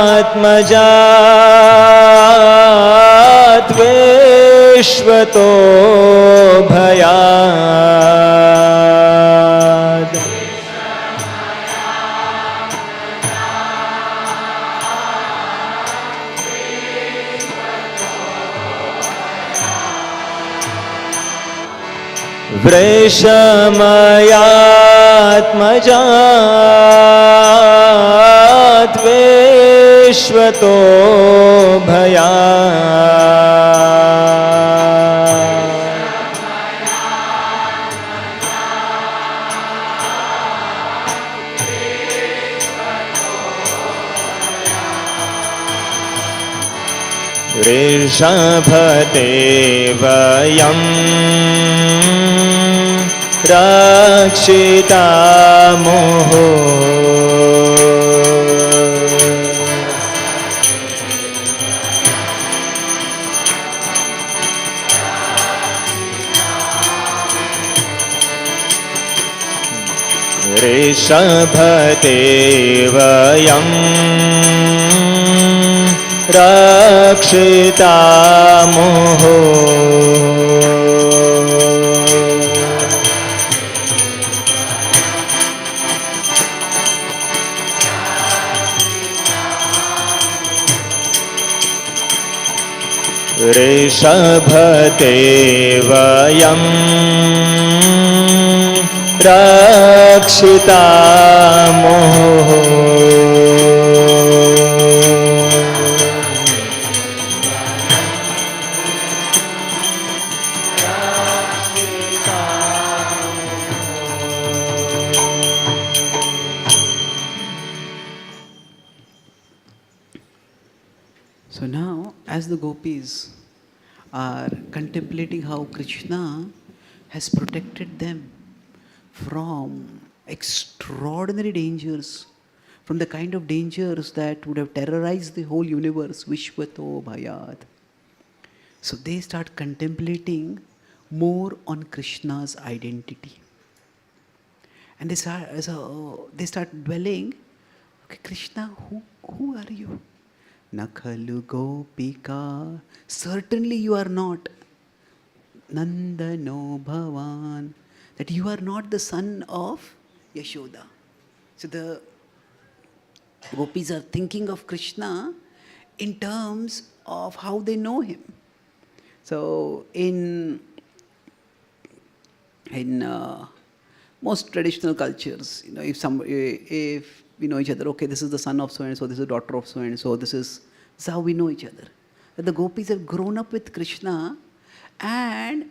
[SPEAKER 2] वृषमयात्मजा विश्वतो भयात् वृषमयात्मजात् विश्वतो भयात् ऋषभते वयं रक्षितामोहो ऋषभते वयं रक्षितामोहो ऋषभते वयं रक्षितामोहो
[SPEAKER 1] So now, as the gopis are contemplating how Krishna has protected them from extraordinary dangers, from the kind of dangers that would have terrorized the whole universe, Vishwato Bhayat. So they start contemplating more on Krishna's identity. And they start dwelling, okay, Krishna, who are you? Nakhalu Gopika. Certainly you are not Nandano Bhavan. That you are not the son of Yashoda. So the gopis are thinking of Krishna in terms of how they know him. So in most traditional cultures, if we know each other, okay, this is the son of so and so, this is the daughter of so and so, this is how we know each other. But the gopis have grown up with Krishna, and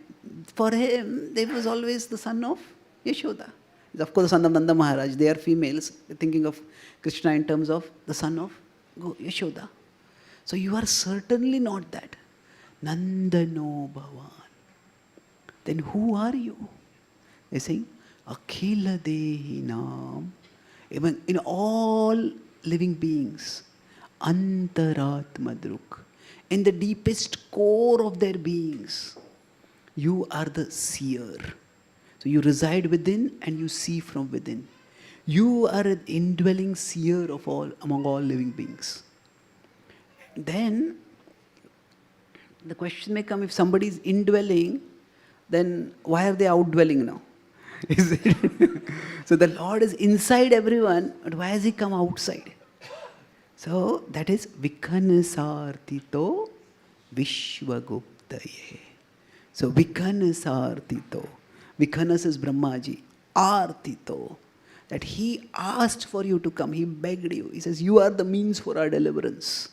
[SPEAKER 1] for him, they was always the son of Yashoda. Of course, the son of Nanda Maharaj. They are females, thinking of Krishna in terms of the son of Yashoda. So you are certainly not that. Nandano Bhavan. Then who are you? They saying, Akhila Dehinam. Even in all living beings, Antaratmadruk. In the deepest core of their beings, you are the seer. So you reside within and you see from within. You are an indwelling seer of all among all living beings. Then the question may come, if somebody is indwelling, then why are they outdwelling now? Is it? So the Lord is inside everyone, but why has he come outside? So that is Vikanasartito Vishwaguptaye. So Vikanasartito. Vikanas is Brahmaji. Artito. That he asked for you to come. He begged you. He says, you are the means for our deliverance.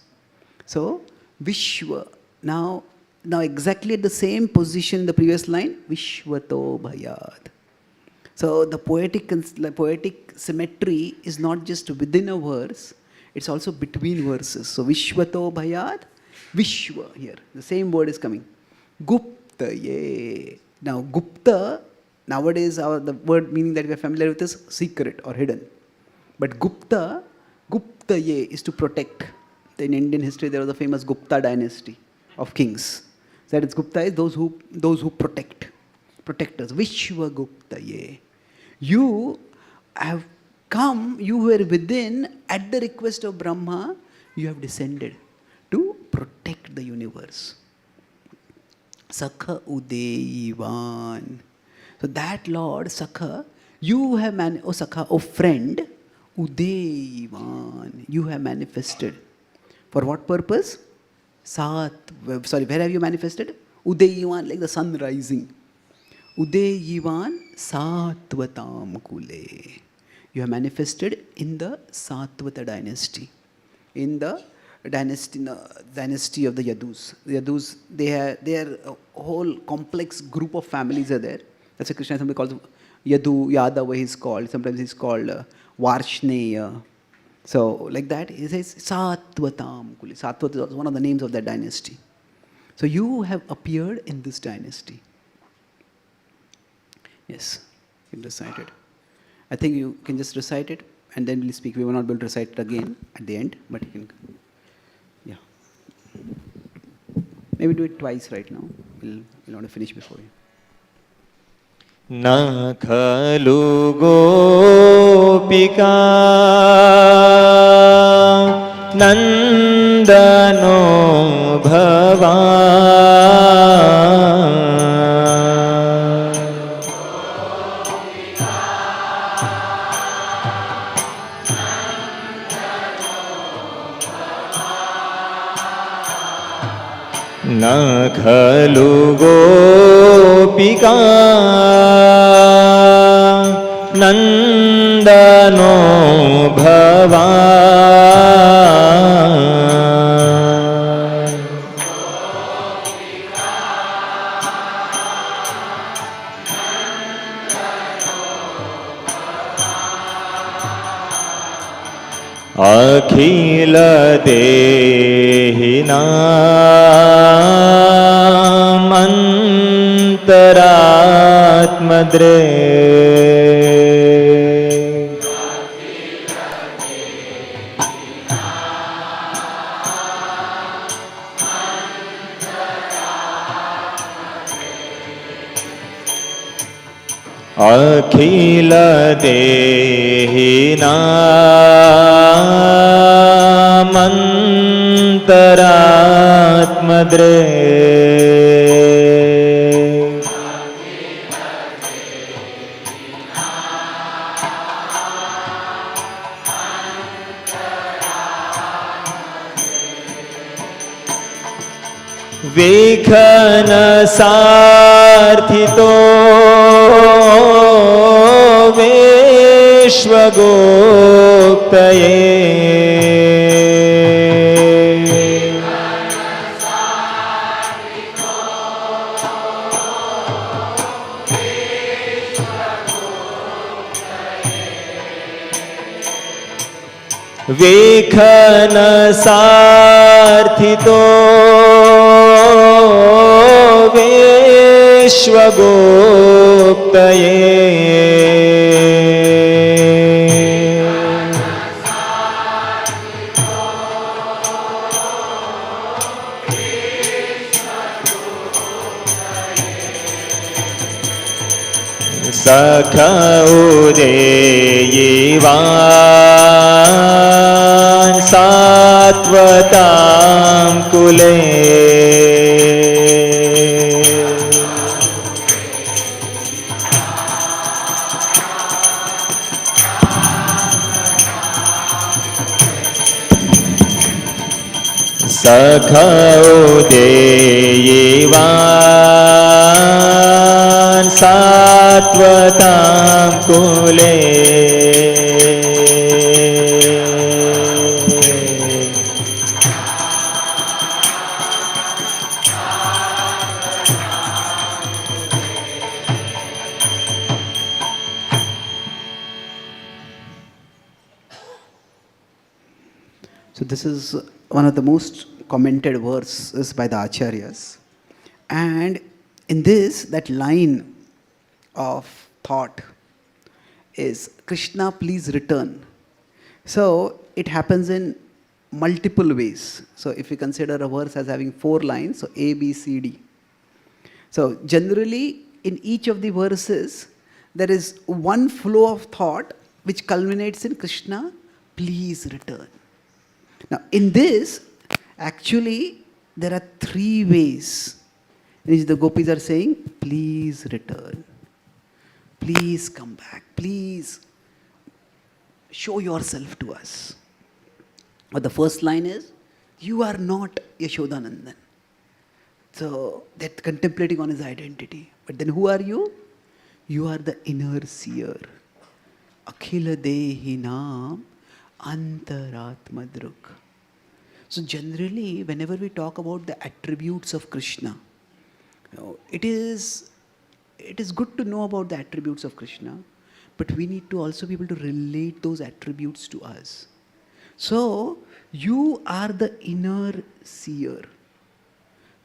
[SPEAKER 1] So Vishwa. Now exactly at the same position in the previous line, Vishwato Bhayad. So the poetic symmetry is not just within a verse, it's also between verses. So Vishwato Bhayad, Vishwa here. The same word is coming. Guptaye. Now Gupta, nowadays the word meaning that we are familiar with is secret or hidden. But Guptaye is to protect. In Indian history there was a famous Gupta dynasty of kings. So that is Gupta is those who protect. Protectors. Vishwaguptaye. You have come, you were within, at the request of Brahma, you have descended to protect the universe. Sakha Udeyivan. So that Lord, Sakha, you have oh Sakha, oh friend, Udeyivan, you have manifested. For what purpose? Where have you manifested? Udeyivan, like the sun rising. Udeyivan Satvatam Kule. You have manifested in the Satvata dynasty. In the dynasty of the Yadus. The Yadus, their whole complex group of families are there. That's why Krishna somebody calls Yadu, Yadava he's called. Sometimes he's called Varshneya. So like that, he says Satvatam Kule. Satvata is one of the names of that dynasty. So you have appeared in this dynasty. Yes, you can recite it. I think you can just recite it and then we'll speak. We will not be able to recite it again at the end, but you can, yeah. Maybe do it twice right now. We'll want to finish before you.
[SPEAKER 2] Na khalu gopika nandano bhavan Na khalu gopika nandano bhavan Akhila dehinam antaratmadre Akhila dehinam antaratmadre Vekhana sarthito Veshwagoptaye Vekhana sarthito Veshwagoptaye Sakha Udeyivan Satvatam Kule Sakha Udeyivan Satvatam Kule
[SPEAKER 1] So this is one of the most commented verses by the Acharyas. And in this, that line of thought is, Krishna, please return. So it happens in multiple ways. So if we consider a verse as having 4 lines, so A, B, C, D. So generally, in each of the verses, there is one flow of thought which culminates in Krishna, please return. Now, in this, actually, there are 3 ways Is the gopis are saying, please return. Please come back. Please show yourself to us. But the first line is, you are not Yashodanandan. So they're contemplating on his identity. But then who are you? You are the inner seer. Akhila Dehinam Antaratmadruk. So generally, whenever we talk about the attributes of Krishna, it is good to know about the attributes of Krishna, but we need to also be able to relate those attributes to us. So, you are the inner seer.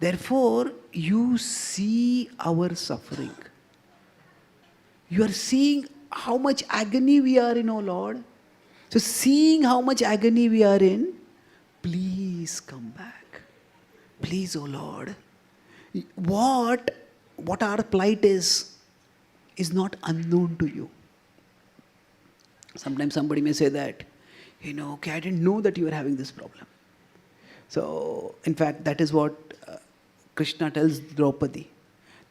[SPEAKER 1] Therefore, you see our suffering. You are seeing how much agony we are in, O Lord. So, seeing how much agony we are in, please come back. Please, O Lord. What our plight is not unknown to you. Sometimes somebody may say that, okay, I didn't know that you were having this problem. So, in fact, that is what Krishna tells Draupadi.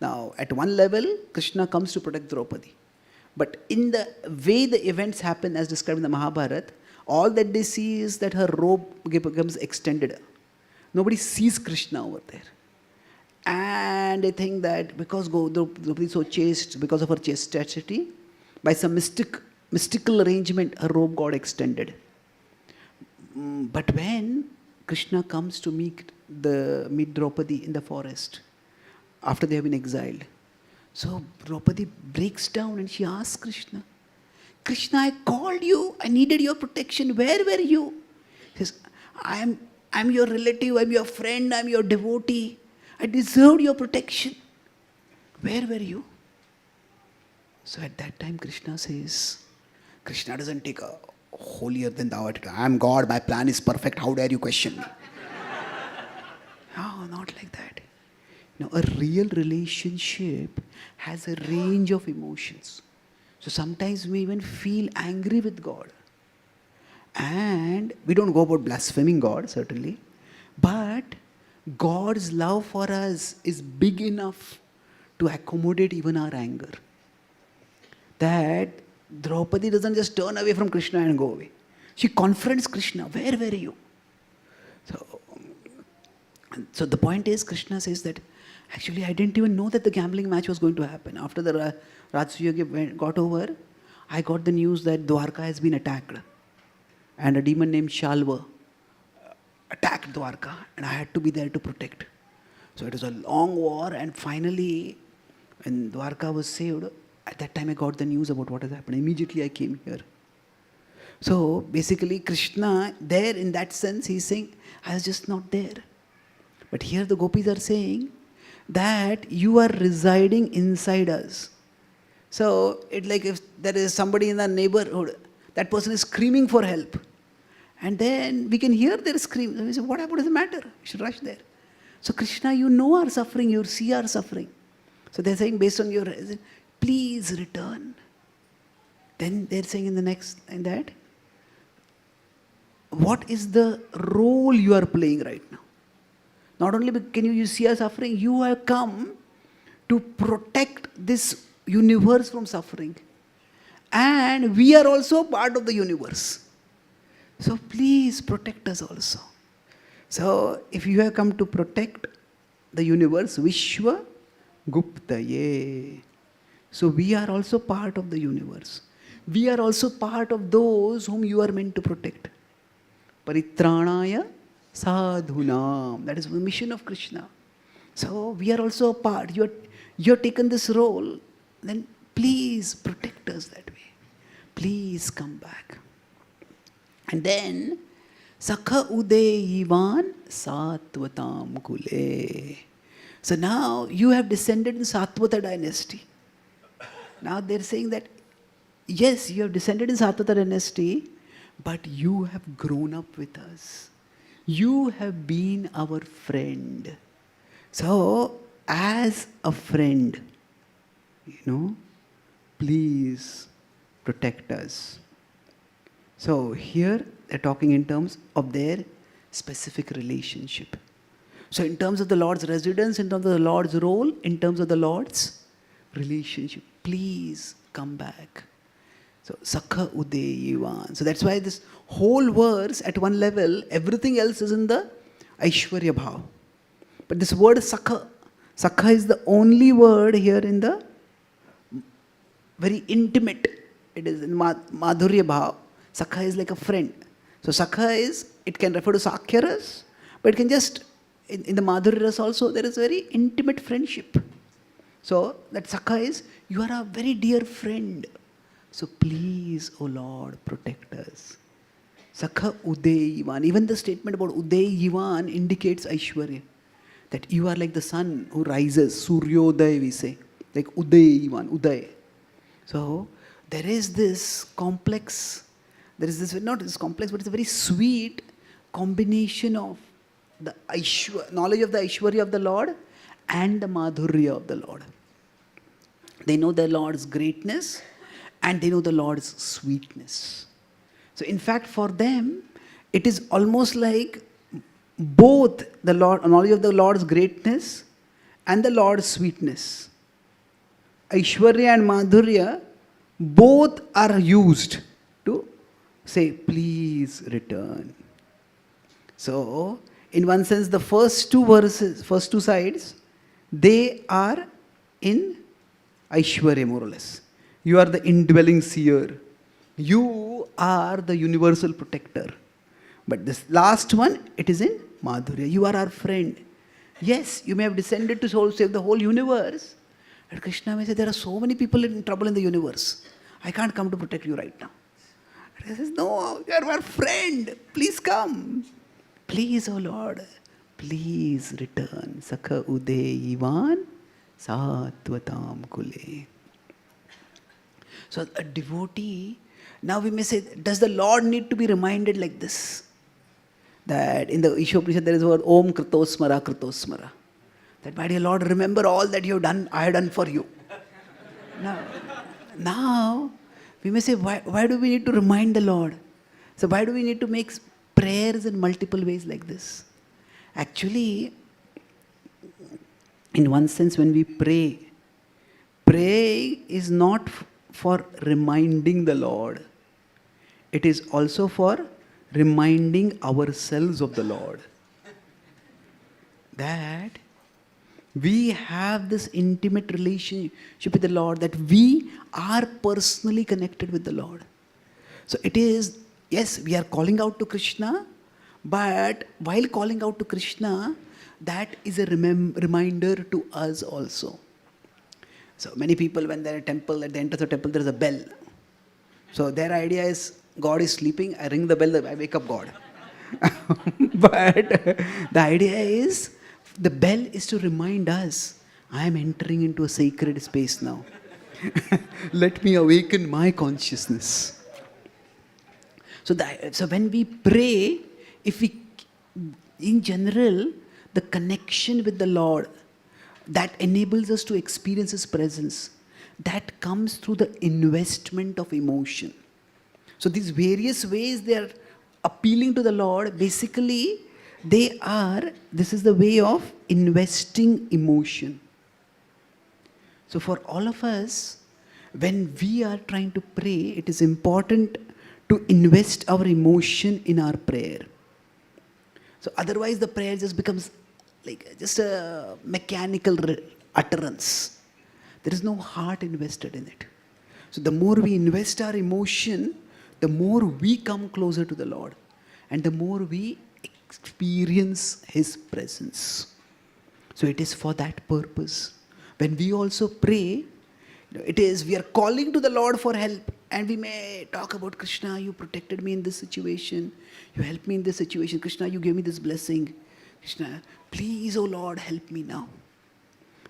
[SPEAKER 1] Now, at one level, Krishna comes to protect Draupadi. But in the way the events happen as described in the Mahabharata, all that they see is that her robe becomes extended. Nobody sees Krishna over there. And they think that because Draupadi is so chaste, because of her chastity, by some mystical arrangement, her robe got extended. But when Krishna comes to meet Draupadi in the forest, after they have been exiled, so Draupadi breaks down and she asks Krishna, Krishna, I called you, I needed your protection, where were you? He says, I'm your relative, I'm your friend, I'm your devotee. I deserved your protection. Where were you? So at that time Krishna says, Krishna doesn't take a holier than thou attitude. I am God, my plan is perfect, how dare you question me? No, not like that. A real relationship has a range of emotions. So sometimes we even feel angry with God. And we don't go about blaspheming God, certainly. But God's love for us is big enough to accommodate even our anger. That Draupadi doesn't just turn away from Krishna and go away. She confronts Krishna, where were you? So the point is, Krishna says that, actually I didn't even know that the gambling match was going to happen. After the Rajasuya got over, I got the news that Dwarka has been attacked. And a demon named Shalva attacked Dwarka, and I had to be there to protect. So it was a long war, and finally, when Dwarka was saved, at that time I got the news about what has happened. Immediately I came here. So basically Krishna, there in that sense, he's saying, I was just not there. But here the gopis are saying that you are residing inside us. So it's like if there is somebody in the neighborhood, that person is screaming for help. And then we can hear their scream. And we say, what does it matter? We should rush there. So Krishna, you know our suffering, you see our suffering. So they're saying, based on your, please return. Then they're saying in that, what is the role you are playing right now? Not only can you see our suffering, you have come to protect this universe from suffering. And we are also part of the universe. So please protect us also. So if you have come to protect the universe, Vishwa Guptaye. So we are also part of the universe. We are also part of those whom you are meant to protect. Paritranaya Sadhunam. That is the mission of Krishna. So we are also a part. You have taken this role. Then please protect us that way. Please come back. And then Sakha Udeyivan Satvatam Kule. So now you have descended in Satvata dynasty. Now they're saying that, yes, you have descended in Satvata dynasty, but you have grown up with us. You have been our friend. So, as a friend, please protect us. So here they're talking in terms of their specific relationship. So in terms of the Lord's residence, in terms of the Lord's role, in terms of the Lord's relationship, please come back. So Sakha Udeyivan. So that's why this whole verse at one level, everything else is in the Aishwarya Bhav. But this word Sakha, Sakha is the only word here in the very intimate. It is in Madhurya Bhav. Sakha is like a friend. So Sakha is, it can refer to Sakhya Ras, but it can just, in the Madhurya Ras also, there is very intimate friendship. So that Sakha is, you are a very dear friend. So please, O Lord, protect us. Sakha Udeyivan. Even the statement about Udeyivan indicates Aishwarya. That you are like the sun who rises, Suryodaya we say. Like Udeyivan, Uday. So there is this complex, there is this, not this complex, but it's a very sweet combination of the knowledge of the Aishwarya of the Lord and the Madhurya of the Lord. They know the Lord's greatness and they know the Lord's sweetness. So in fact for them, it is almost like both the Lord, knowledge of the Lord's greatness and the Lord's sweetness. Aishwarya and Madhurya both are used to say, please return. So, in one sense, the first two verses, first two sides, they are in Aishwarya more or less. You are the indwelling seer. You are the universal protector. But this last one, it is in Madhurya. You are our friend. Yes, you may have descended to save the whole universe. And Krishna may say, there are so many people in trouble in the universe. I can't come to protect you right now. And he says, no, you are our friend. Please come. Please, O Lord, please return. Sakha Udeyivan Satvatam Kule. So a devotee, now we may say, does the Lord need to be reminded like this? That in the Ishopanishad there is a word Om Kritosmara Kritosmara. That my dear Lord, remember all that you have done, I have done for you. Now we may say, why do we need to remind the Lord? So why do we need to make prayers in multiple ways like this? Actually, in one sense when we pray, praying is not for reminding the Lord. It is also for reminding ourselves of the Lord. That we have this intimate relationship with the Lord, that we are personally connected with the Lord. So it is, yes, we are calling out to Krishna, but while calling out to Krishna, that is a reminder to us also. So many people, when they're at a temple, at the end of the temple, there is a bell. So their idea is, God is sleeping, I ring the bell, I wake up God. But the idea is, the bell is to remind us, I am entering into a sacred space now. Let me awaken my consciousness. So when we pray, if we, in general, the connection with the Lord, that enables us to experience His presence, that comes through the investment of emotion. So these various ways they are appealing to the Lord, basically this is the way of investing emotion. So for all of us, when we are trying to pray, it is important to invest our emotion in our prayer. So otherwise the prayer just becomes like just a mechanical utterance. There is no heart invested in it. So the more we invest our emotion, the more we come closer to the Lord and the more we experience His presence. So it is for that purpose. When we also pray, it is we are calling to the Lord for help, and we may talk about, Krishna, you protected me in this situation, you helped me in this situation, Krishna, you gave me this blessing, Krishna, please, oh Lord, help me now.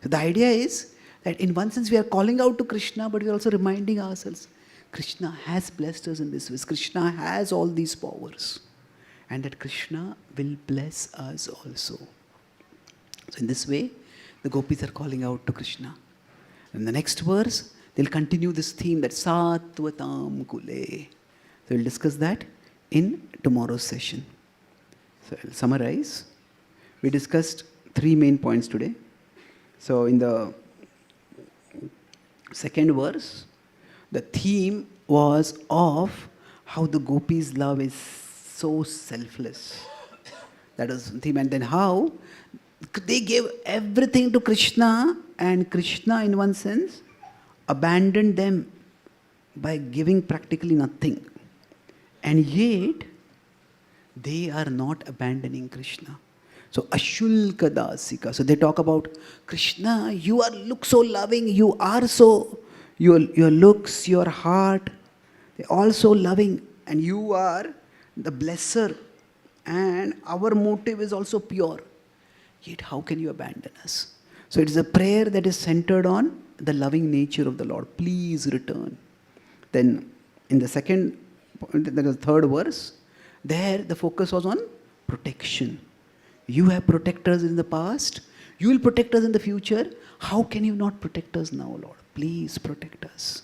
[SPEAKER 1] So the idea is that in one sense we are calling out to Krishna, but we are also reminding ourselves, Krishna has blessed us in this way. Krishna has all these powers. And that Krishna will bless us also. So in this way, the gopis are calling out to Krishna. In the next verse, they'll continue this theme, that Satvatam Kule. So we'll discuss that in tomorrow's session. So I'll summarize. We discussed three main points today. So in the second verse, the theme was of how the gopis' love is so selfless. That was the theme. And then how they gave everything to Krishna, and Krishna, in one sense, abandoned them by giving practically nothing. And yet, they are not abandoning Krishna. So, Ashulka Dasika. So, they talk about Krishna, you look so loving, you are so, your looks, your heart, they're all so loving, and you are the blesser, and our motive is also pure. Yet, how can you abandon us? So, it is a prayer that is centered on the loving nature of the Lord. Please return. Then, in the second, that is the third verse, there the focus was on protection. You have protected us in the past. You will protect us in the future. How can you not protect us now, Lord? Please protect us.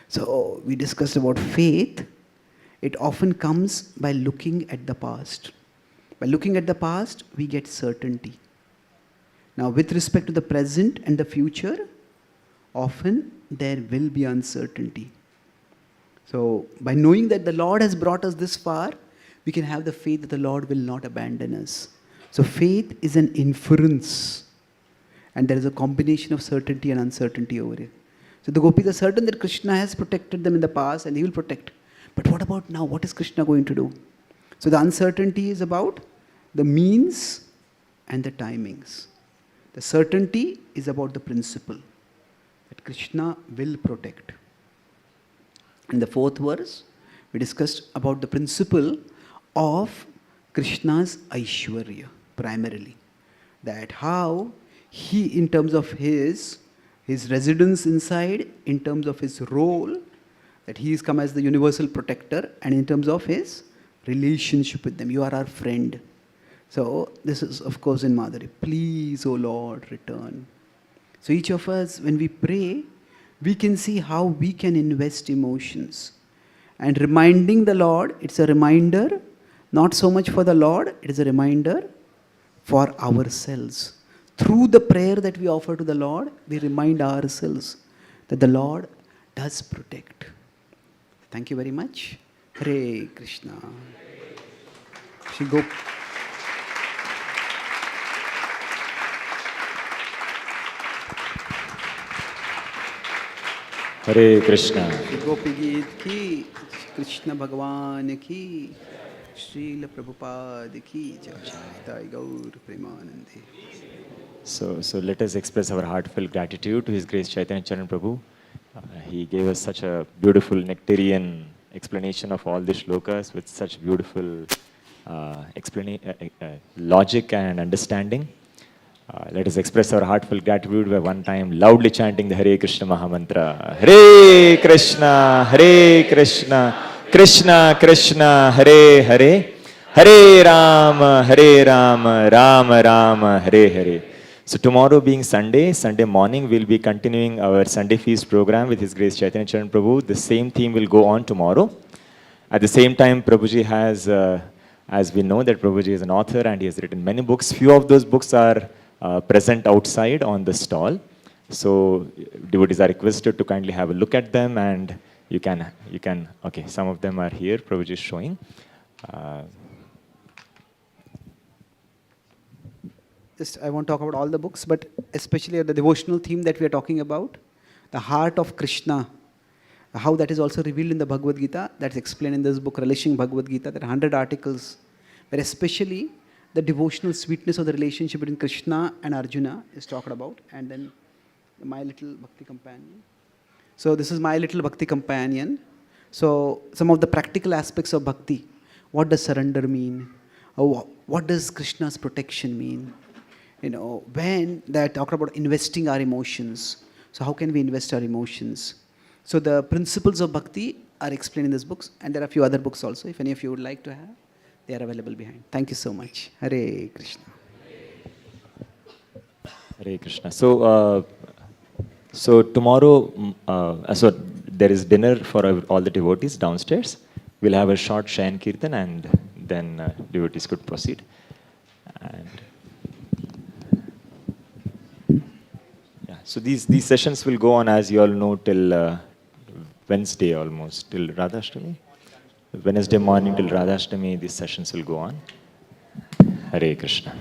[SPEAKER 1] So we discussed about faith. It often comes by looking at the past. By looking at the past, we get certainty. Now, with respect to the present and the future, often there will be uncertainty. So, by knowing that the Lord has brought us this far, we can have the faith that the Lord will not abandon us. So, faith is an inference, and there is a combination of certainty and uncertainty over it. So, the gopis are certain that Krishna has protected them in the past and he will protect. But what about now? What is Krishna going to do? So, the uncertainty is about the means and the timings. The certainty is about the principle that Krishna will protect. In the fourth verse, we discussed about the principle of Krishna's Aishwarya, primarily. That how he, in terms of his residence inside, in terms of his role, that he has come as the universal protector, and in terms of his relationship with them. You are our friend. So, this is, of course, in Madhuri. Please, O Lord, return. So, each of us, when we pray, we can see how we can invest emotions. And reminding the Lord, it's a reminder, not so much for the Lord, it is a reminder for ourselves. Through the prayer that we offer to the Lord, we remind ourselves that the Lord does protect. Thank you very much. Hare Krishna. Shri Gopi.
[SPEAKER 2] Hare Krishna.
[SPEAKER 1] Shri Gopi Geet ki, Krishna Bhagavan ki, Srila Prabhupada ki, Jai Gaur Premanande.
[SPEAKER 2] So let us express our heartfelt gratitude to His Grace Chaitanya Charan Prabhu. He gave us such a beautiful nectarian explanation of all the shlokas with such beautiful logic and understanding. Let us express our heartfelt gratitude by one time loudly chanting the Hare Krishna Mahamantra. Hare Krishna, Krishna Krishna, Hare Hare, Hare Rama, Rama Rama, Hare Hare. So tomorrow being Sunday morning, we'll be continuing our Sunday Feast program with His Grace Chaitanya Charan Prabhu. The same theme will go on tomorrow. At the same time, Prabhuji has, as we know that Prabhuji is an author and he has written many books. Few of those books are present outside on the stall. So devotees are requested to kindly have a look at them, and you can, okay, some of them are here, Prabhuji is showing.
[SPEAKER 1] I won't talk about all the books, but especially the devotional theme that we are talking about, the heart of Krishna, how that is also revealed in the Bhagavad Gita. That's explained in this book, Relishing Bhagavad Gita. There are 100 articles, where especially the devotional sweetness of the relationship between Krishna and Arjuna is talked about. And then My Little Bhakti Companion. So this is My Little Bhakti Companion. So some of the practical aspects of bhakti. What does surrender mean? What does Krishna's protection mean? When they talk about investing our emotions. So how can we invest our emotions? So the principles of bhakti are explained in these books, and there are a few other books also. If any of you would like to have, they are available behind. Thank you so much. Hare Krishna.
[SPEAKER 2] Hare Krishna. So tomorrow, so there is dinner for all the devotees downstairs. We'll have a short Shayan Kirtan, and then devotees could proceed. And So these sessions will go on, as you all know, till Wednesday almost, till Radhashtami. Wednesday morning till Radhashtami, these sessions will go on. Hare Krishna.